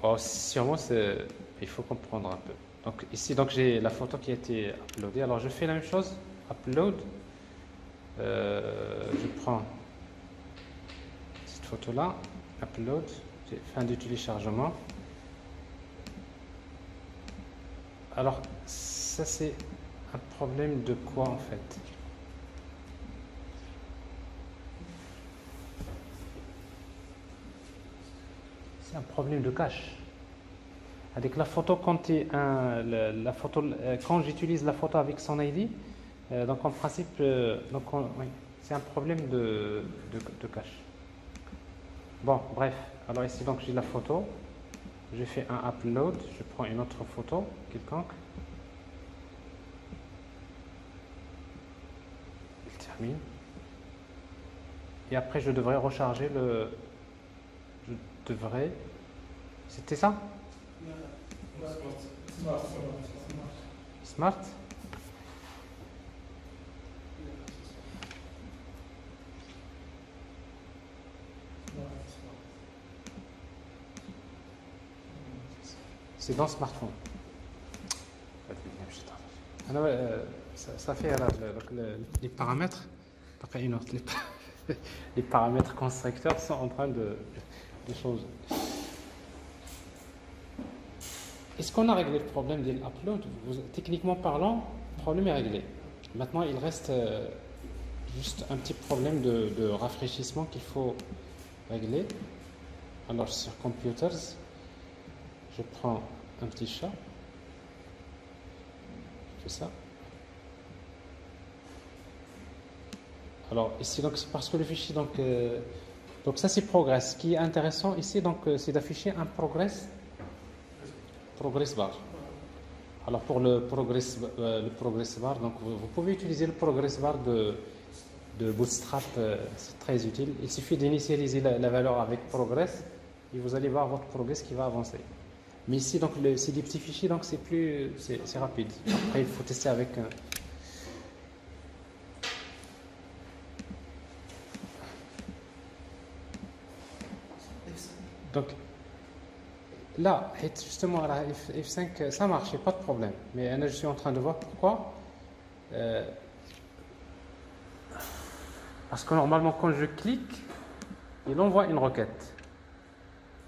Oh, sûrement, il faut comprendre un peu. Donc ici, donc j'ai la photo qui a été uploadée. Alors je fais la même chose, upload. Je prends cette photo-là, upload, fin du téléchargement. Alors, ça c'est un problème de quoi en fait? C'est un problème de cache. Avec la photo, quand, quand j'utilise la photo avec son ID, donc en principe, oui, c'est un problème de cache. Bon, bref. Alors ici, donc j'ai la photo. Je fais un upload. Je prends une autre photo, quelconque. Il termine. Et après, je devrais recharger le... Je devrais... C'était ça? Smart. C'est dans smartphone. Ça fait les paramètres. Les paramètres constructeurs sont en train de changer. Est-ce qu'on a réglé le problème de l'upload? Techniquement parlant, le problème est réglé. Maintenant, il reste juste un petit problème de rafraîchissement qu'il faut régler. Alors, sur Computers, je prends un petit chat. Je fais ça. Alors, ici, donc, c'est parce que le fichier, donc ça, c'est Progress. Ce qui est intéressant ici, donc, c'est d'afficher un Progress bar. Alors pour le progress bar, donc vous pouvez utiliser le progress bar de Bootstrap, c'est très utile. Il suffit d'initialiser la valeur avec progress et vous allez voir votre progress qui va avancer. Mais ici, donc c'est des petits fichiers, donc c'est rapide. Après, il faut tester avec un... Donc là, justement, à la F5, ça marche, pas de problème. Mais là, je suis en train de voir pourquoi. Parce que normalement, quand je clique, il envoie une requête.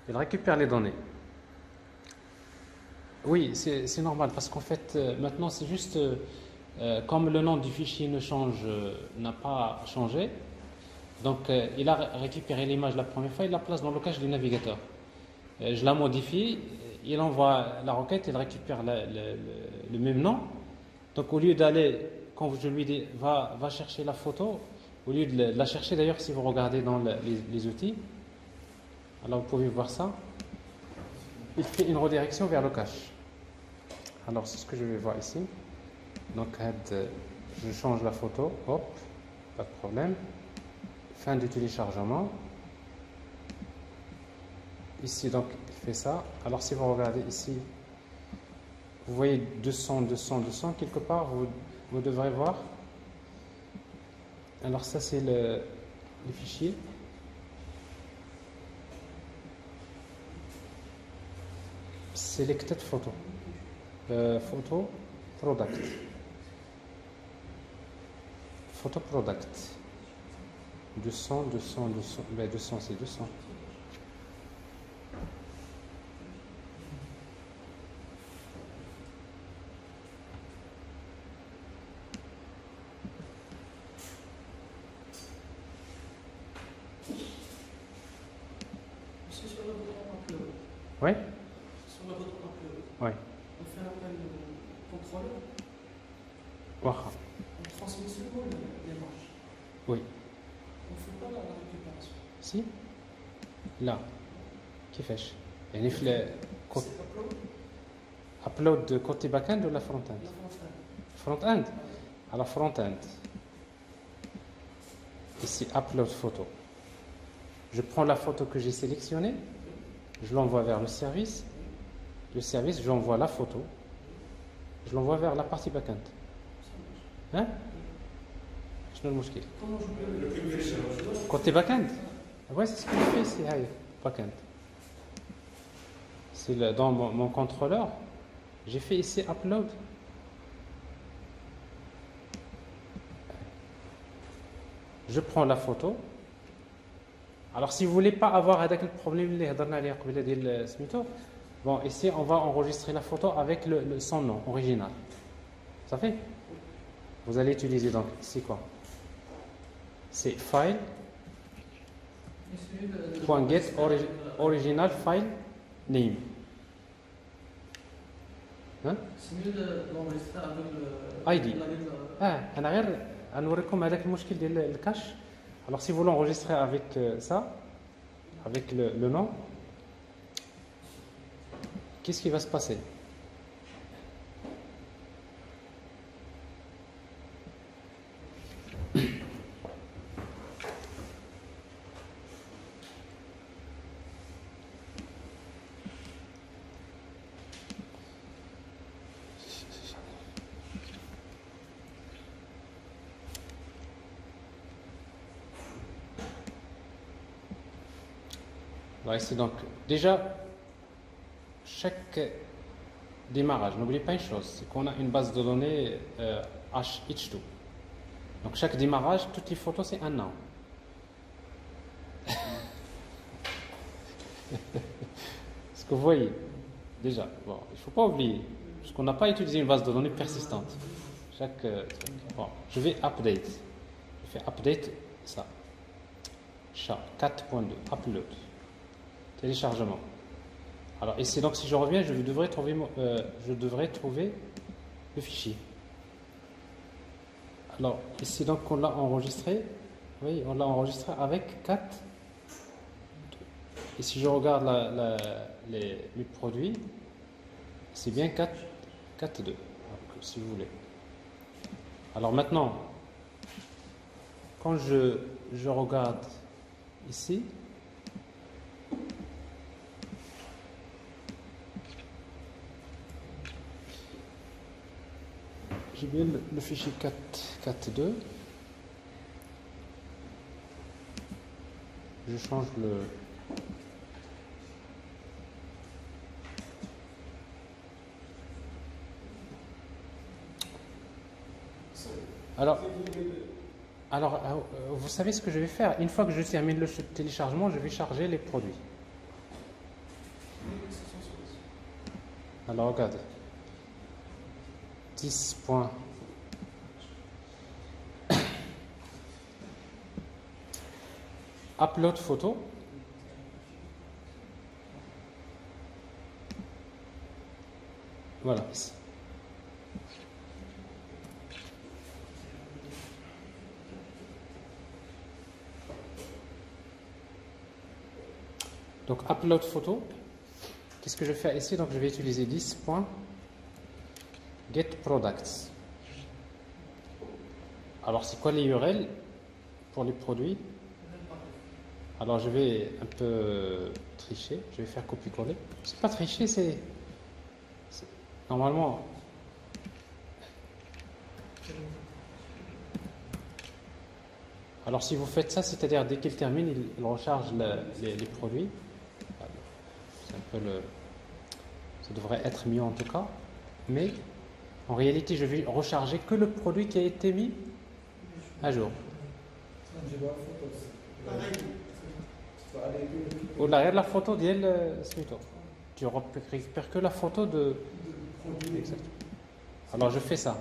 Il récupère les données. Oui, c'est normal, parce qu'en fait, maintenant, c'est juste, comme le nom du fichier n'a pas changé, donc il a récupéré l'image la première fois, il la place dans le cache du navigateur. Je la modifie, il envoie la requête, il récupère le même nom. Donc au lieu d'aller, quand je lui dis va chercher la photo, au lieu de la chercher, d'ailleurs si vous regardez dans les outils, alors vous pouvez voir ça, il fait une redirection vers le cache. Alors c'est ce que je vais voir ici. Donc je change la photo, hop, pas de problème. Fin du téléchargement. Ici, donc, il fait ça. Alors, si vous regardez ici, vous voyez 200, 200, 200. Quelque part, vous devrez voir. Alors, ça, c'est le fichier. Selected photo. Photo product. Photo product. 200, 200, 200. Ben, 200, c'est 200. Oui. Sur la bouton upload. Oui. On fait appel au contrôleur. Wow. On transmet seulement les marches. Oui. On ne fait pas la récupération. Si. Là. كيفاش؟ يعني في C'est upload. upload de côté back-end ou la front-end? La front-end. Front-end. À la front-end. Ici, upload photo. Je prends la photo que j'ai sélectionnée, je l'envoie vers le service. Le service, j'envoie la photo, je l'envoie vers la partie back-end. Hein? شنو المشكل؟ Côté back-end? Ouais, c'est ce que je fais ici, back-end. C'est dans mon contrôleur, j'ai fait ici upload. Je prends la photo. Alors si vous voulez pas avoir هذاك البروبليم اللي هضرنا عليه قبيله ديال سميتو Bon, ici, on va enregistrer la photo avec son nom original. Ça fait? Vous allez utiliser donc ici quoi? C'est file. .get original file name. Hein? C'est mieux d'enregistrer avec ID. أنا غير نوريكم هذاك المشكل ديال الكاش. Alors si vous l'enregistrez avec ça, avec le nom, qu'est-ce qui va se passer? Ici, donc, déjà, chaque démarrage, n'oubliez pas une chose, c'est qu'on a une base de données H2. Donc, chaque démarrage, toutes les photos, c'est un nom. Ce que vous voyez, déjà, bon, il ne faut pas oublier, parce qu'on n'a pas utilisé une base de données persistante. Bon, je vais update. Je fais update ça. 4.2, upload. Téléchargement. Alors ici, donc si je reviens, je devrais trouver le fichier. Alors ici, donc on l'a enregistré. Oui, on l'a enregistré avec 4. Et si je regarde les produits, c'est bien 4.2, si vous voulez. Alors maintenant, quand je regarde ici, j'ai bien le fichier 4.2. Je change le... Alors, vous savez ce que je vais faire? Une fois que je termine le téléchargement, je vais charger les produits. Alors, regardez. 10. Upload photo. Voilà. Donc, upload photo. Qu'est-ce que je fais ici? Donc, je vais utiliser 10.get products. Alors, c'est quoi les URL pour les produits? Alors, je vais un peu tricher. Je vais faire copier-coller. C'est pas tricher, c'est normalement. Alors, si vous faites ça, c'est-à-dire dès qu'il termine, il recharge les produits. C'est un peu ça devrait être mieux en tout cas. Mais en réalité, je vais recharger que le produit qui a été mis à jour. Ou derrière la photo d'elle, tu récupères que la photo de. Exactement. Alors je fais ça.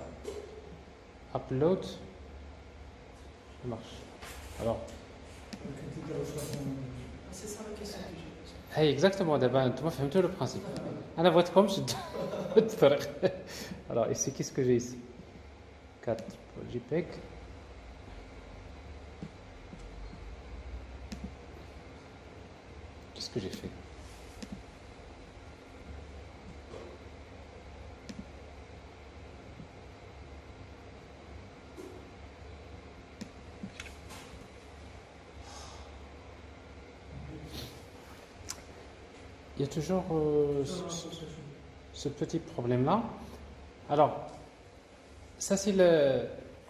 Upload. Ça marche. Alors. C'est ça la question que j'ai. Exactement, d'abord, tu m'as fait le principe. Alors ici, qu'est-ce que j'ai ici? 4 JPEG. Qu'est-ce que j'ai fait? Il y a toujours ce petit problème-là. Alors, ça c'est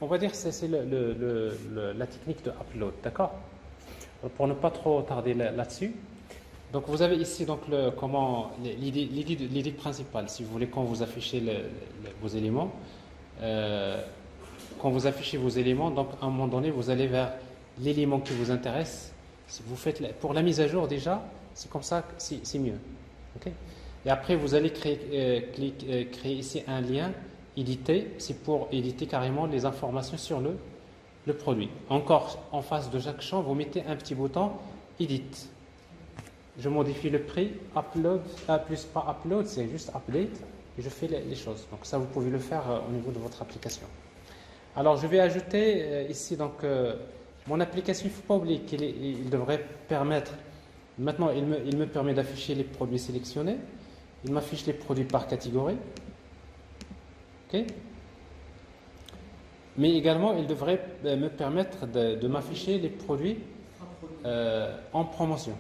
on va dire ça c'est la technique de upload, d'accord? Pour ne pas trop tarder là-dessus. Donc vous avez ici donc l'idée principale, si vous voulez, quand vous affichez vos éléments. Quand vous affichez vos éléments, donc à un moment donné, vous allez vers l'élément qui vous intéresse. Si vous faites pour la mise à jour déjà, c'est comme ça, c'est mieux. Okay? Et après, vous allez créer ici un lien, éditer. C'est pour éditer carrément les informations sur le produit. Encore, en face de chaque champ, vous mettez un petit bouton Edit. Je modifie le prix, upload, plus pas upload, c'est juste update, et je fais les choses. Donc ça, vous pouvez le faire au niveau de votre application. Alors, je vais ajouter ici, donc, mon application, il ne faut pas oublier qu'il devrait permettre, maintenant, il me permet d'afficher les produits sélectionnés, il m'affiche les produits par catégorie, ok? Mais également, il devrait me permettre de m'afficher les produits en promotion.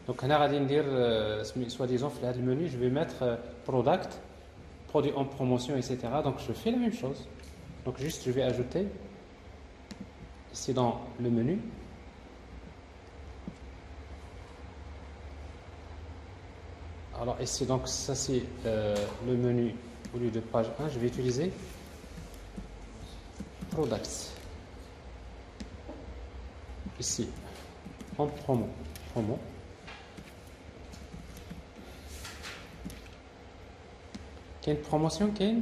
Donc, on a dire, soi-disant, dans le menu, je vais mettre product, produit en promotion, etc. Donc, je fais la même chose. Donc, juste, je vais ajouter ici dans le menu. Alors, ici, donc, ça, c'est le menu au lieu de page 1. Je vais utiliser products. Ici, en promo. Il y a une promotion qui est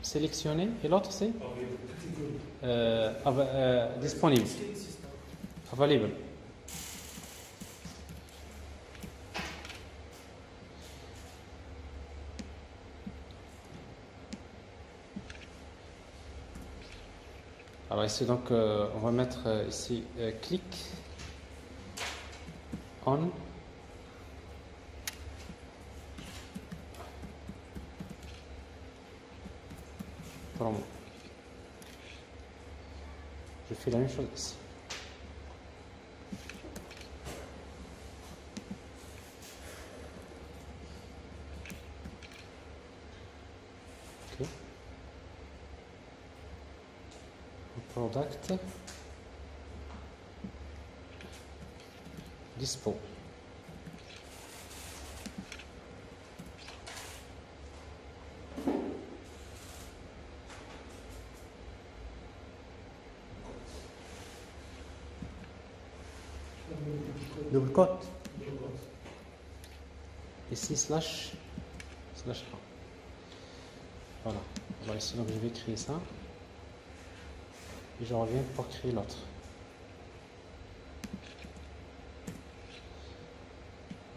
sélectionnée et l'autre c'est disponible. Available. Alors ici donc on va mettre ici click on promo. Je fais la même chose ici. Ok. Product dispo. Double quote. Ici slash A. Voilà. Alors ici donc je vais créer ça. Et je reviens pour créer l'autre.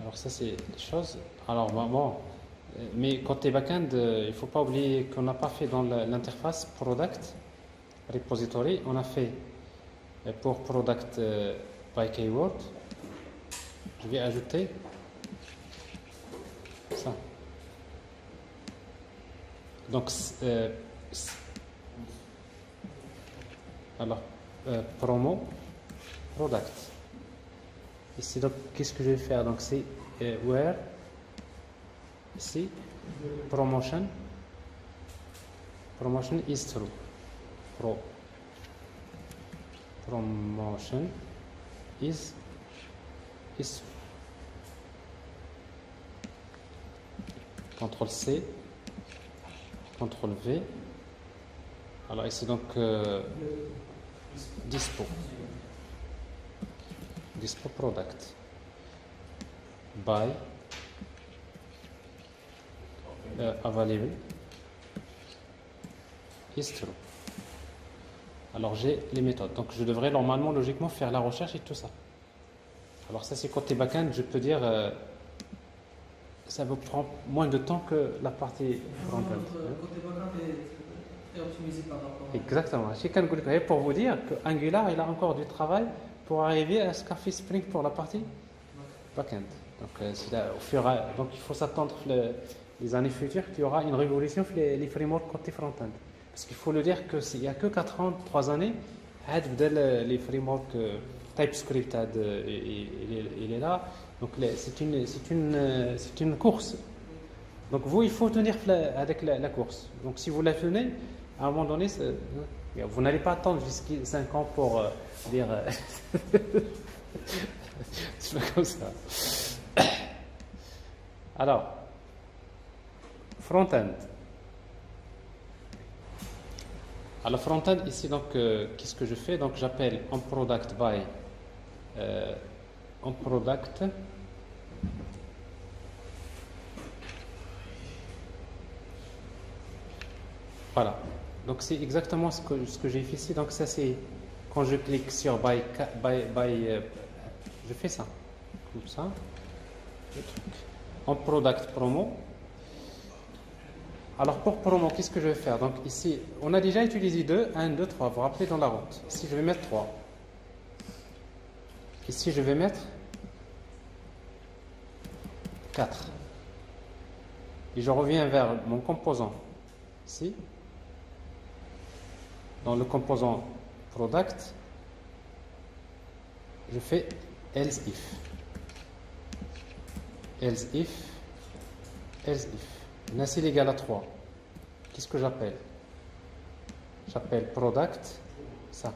Alors ça c'est des choses. Alors bon, mais côté backend, il ne faut pas oublier qu'on n'a pas fait dans l'interface product repository. On a fait pour product by keyword. Je vais ajouter ça. Donc alors promo product. Ici donc qu'est-ce que je vais faire? Donc c'est where ici promotion is true. Promotion is CTRL C, CTRL V. Alors ici donc dispo product by available is true. Alors j'ai les méthodes, donc je devrais normalement logiquement faire la recherche et tout ça. Alors ça c'est côté backend, je peux dire ça vous prend moins de temps que la partie front-end. Côté backend est optimisé par rapport à... Exactement. Pour vous dire que Angular il a encore du travail pour arriver à ce qu'a fait Spring pour la partie backend. Donc il faut s'attendre les années futures qu'il y aura une révolution sur les frameworks côté front-end. Parce qu'il faut le dire qu'il n'y a que 4 ans, 3 années, les frameworks TypeScript il est là. Donc c'est une course. Donc vous, il faut tenir avec la course. Donc si vous la tenez, à un moment donné, vous n'allez pas attendre jusqu'à 5 ans pour dire... c'est pas comme ça. Alors, front-end. Alors front-end, ici, donc, qu'est-ce que je fais? Donc j'appelle onProduct by onProduct Voilà. Donc c'est exactement ce que j'ai fait ici. Donc ça c'est quand je clique sur je fais ça. Comme ça. Le truc. En product promo. Alors pour promo, qu'est-ce que je vais faire? Donc ici, on a déjà utilisé 2, 1, 2, 3. Vous vous rappelez dans la route. Ici, je vais mettre 3. Ici, je vais mettre 4. Et je reviens vers mon composant. Ici. Dans le composant product, je fais else if. Else if. Else if. Nacil égale à 3. Qu'est-ce que j'appelle? J'appelle product, ça.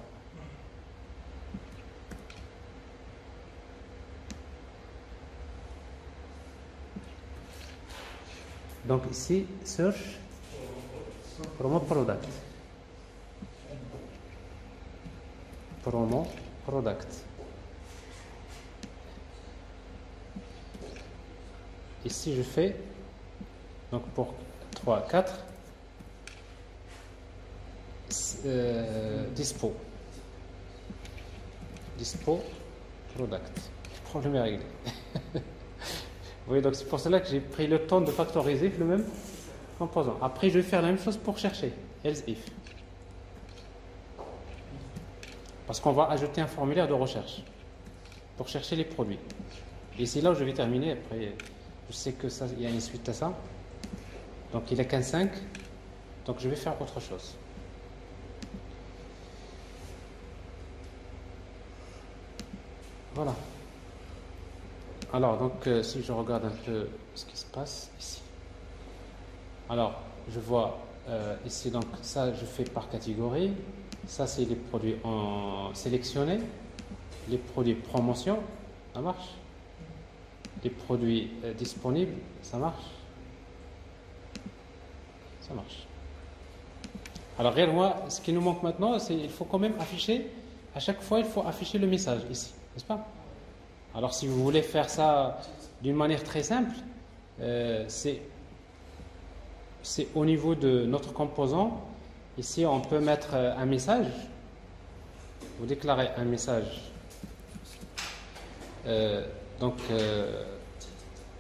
Donc ici, search promo product. Promo product. Ici, je fais donc pour 3, 4 dispo product. Le problème est réglé. Vous voyez, donc c'est pour cela que j'ai pris le temps de factoriser le même composant. Après, je vais faire la même chose pour chercher else if, parce qu'on va ajouter un formulaire de recherche pour chercher les produits. Et c'est là où je vais terminer. Après, je sais que ça, il y a une suite à ça. Donc il est qu'un 5, donc je vais faire autre chose. Voilà. Alors donc si je regarde un peu ce qui se passe ici. Alors je vois ici, donc ça je fais par catégorie. Ça c'est les produits sélectionnés, les produits promotion, ça marche. Les produits disponibles, ça marche. Ça marche. Alors réellement, ce qui nous manque maintenant, c'est qu'il faut quand même afficher, à chaque fois, il faut afficher le message ici, n'est-ce pas? Alors si vous voulez faire ça d'une manière très simple, c'est au niveau de notre composant. Ici, on peut mettre un message. Vous déclarez un message.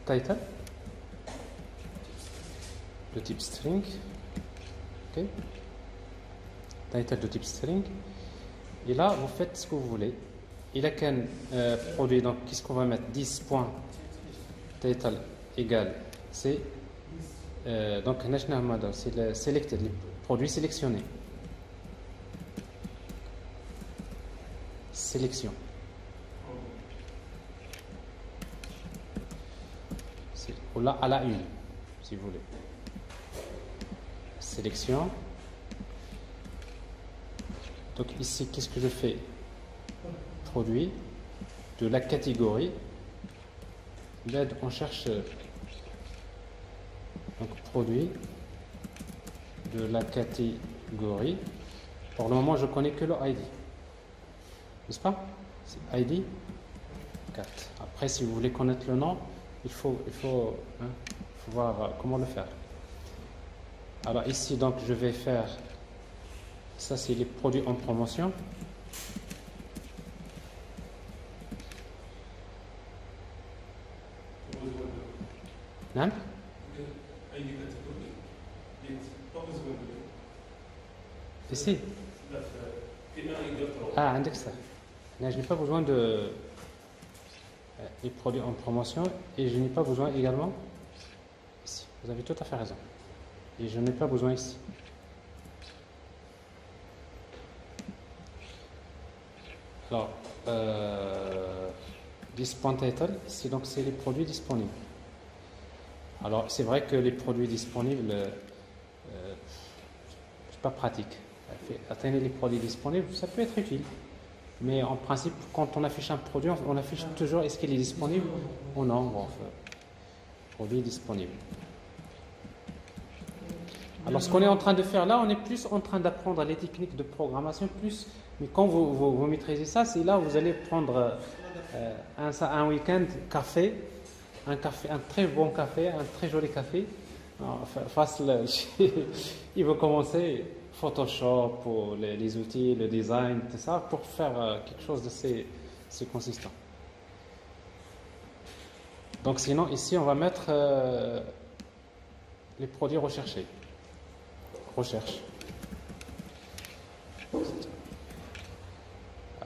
Title de type string, ok, title de type string, et là vous faites ce que vous voulez. Il a qu'un produit, donc qu'est-ce qu'on va mettre? 10.title égale c'est donc national model, c'est le selected, les produits sélectionnés, sélection. C'est là à la une, si vous voulez. Sélection. Donc ici, qu'est-ce que je fais? Produit de la catégorie. Là, on cherche donc produit de la catégorie. Pour le moment, je connais que le ID, n'est-ce pas? C'est ID 4. Après, si vous voulez connaître le nom, il faut voir comment le faire. Alors ici, donc, je vais faire, ça c'est les produits en promotion. Non? Ici? Ah, index ça. Là, je n'ai pas besoin de les produits en promotion, et je n'ai pas besoin également ici. Vous avez tout à fait raison. Et je n'ai pas besoin ici. Alors, this.title, ici donc c'est les produits disponibles. Alors c'est vrai que les produits disponibles, c'est pas pratique. Atteindre les produits disponibles, ça peut être utile. Mais en principe, quand on affiche un produit, on affiche toujours est-ce qu'il est disponible ou non. Bon, produit disponible. Alors ce qu'on est en train de faire là, on est plus en train d'apprendre les techniques de programmation plus. Mais quand vous maîtrisez ça, c'est là où vous allez prendre un week-end un très bon café, un très joli café, Non, il faut commencer Photoshop, ou les outils, le design, tout ça, pour faire quelque chose d'assez consistant. Donc sinon, ici, on va mettre les produits recherchés. Recherche.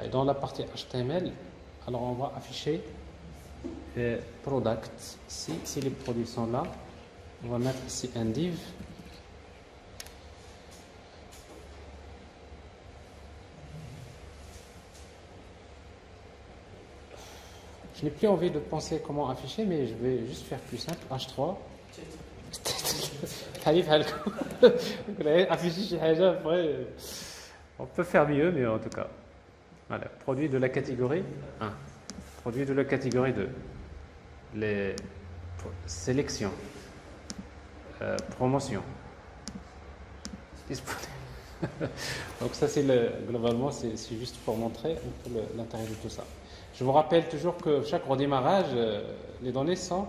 Et dans la partie HTML, alors on va afficher product. Si les produits sont là, on va mettre ici un div. Je n'ai plus envie de penser comment afficher, mais je vais juste faire plus simple. H3. On peut faire mieux, mais en tout cas. Voilà. Produit de la catégorie 1. Produit de la catégorie 2. Les sélections. Promotion. Donc ça, globalement, c'est juste pour montrer un peu l'intérêt de tout ça. Je vous rappelle toujours que chaque redémarrage, les données sont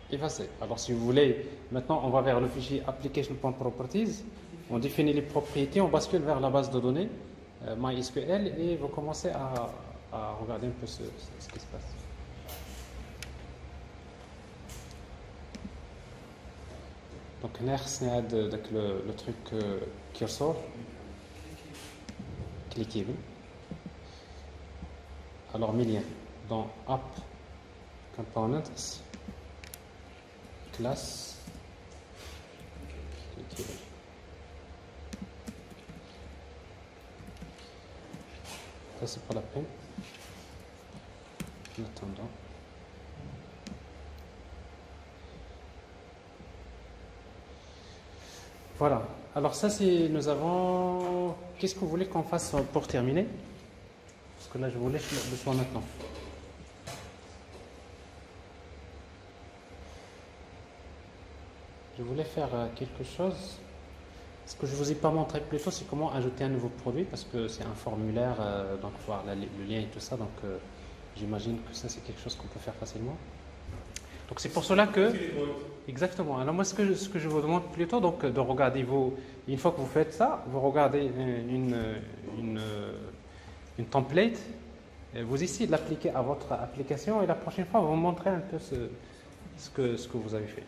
effacées. Alors si vous voulez, maintenant on va vers le fichier application.properties, on définit les propriétés, on bascule vers la base de données MySQL et vous commencez à regarder un peu ce qui se passe. Donc le truc qui ressort, cliquez. Alors, million dans App Components, classe, ça c'est pas la peine. En attendant. Voilà. Alors ça c'est nous avons. Qu'est-ce que vous voulez qu'on fasse pour terminer? Parce que là, je vous laisse le soin maintenant. Je voulais faire quelque chose. Ce que je ne vous ai pas montré plus tôt, c'est comment ajouter un nouveau produit, parce que c'est un formulaire, donc voir le lien et tout ça. Donc, j'imagine que ça, c'est quelque chose qu'on peut faire facilement. Donc, c'est pour cela que... Exactement. Alors, moi, ce que je vous demande plutôt, donc, de regarder une fois que vous faites ça, vous regardez une template, vous essayez de l'appliquer à votre application et la prochaine fois, vous montrez un peu ce que vous avez fait.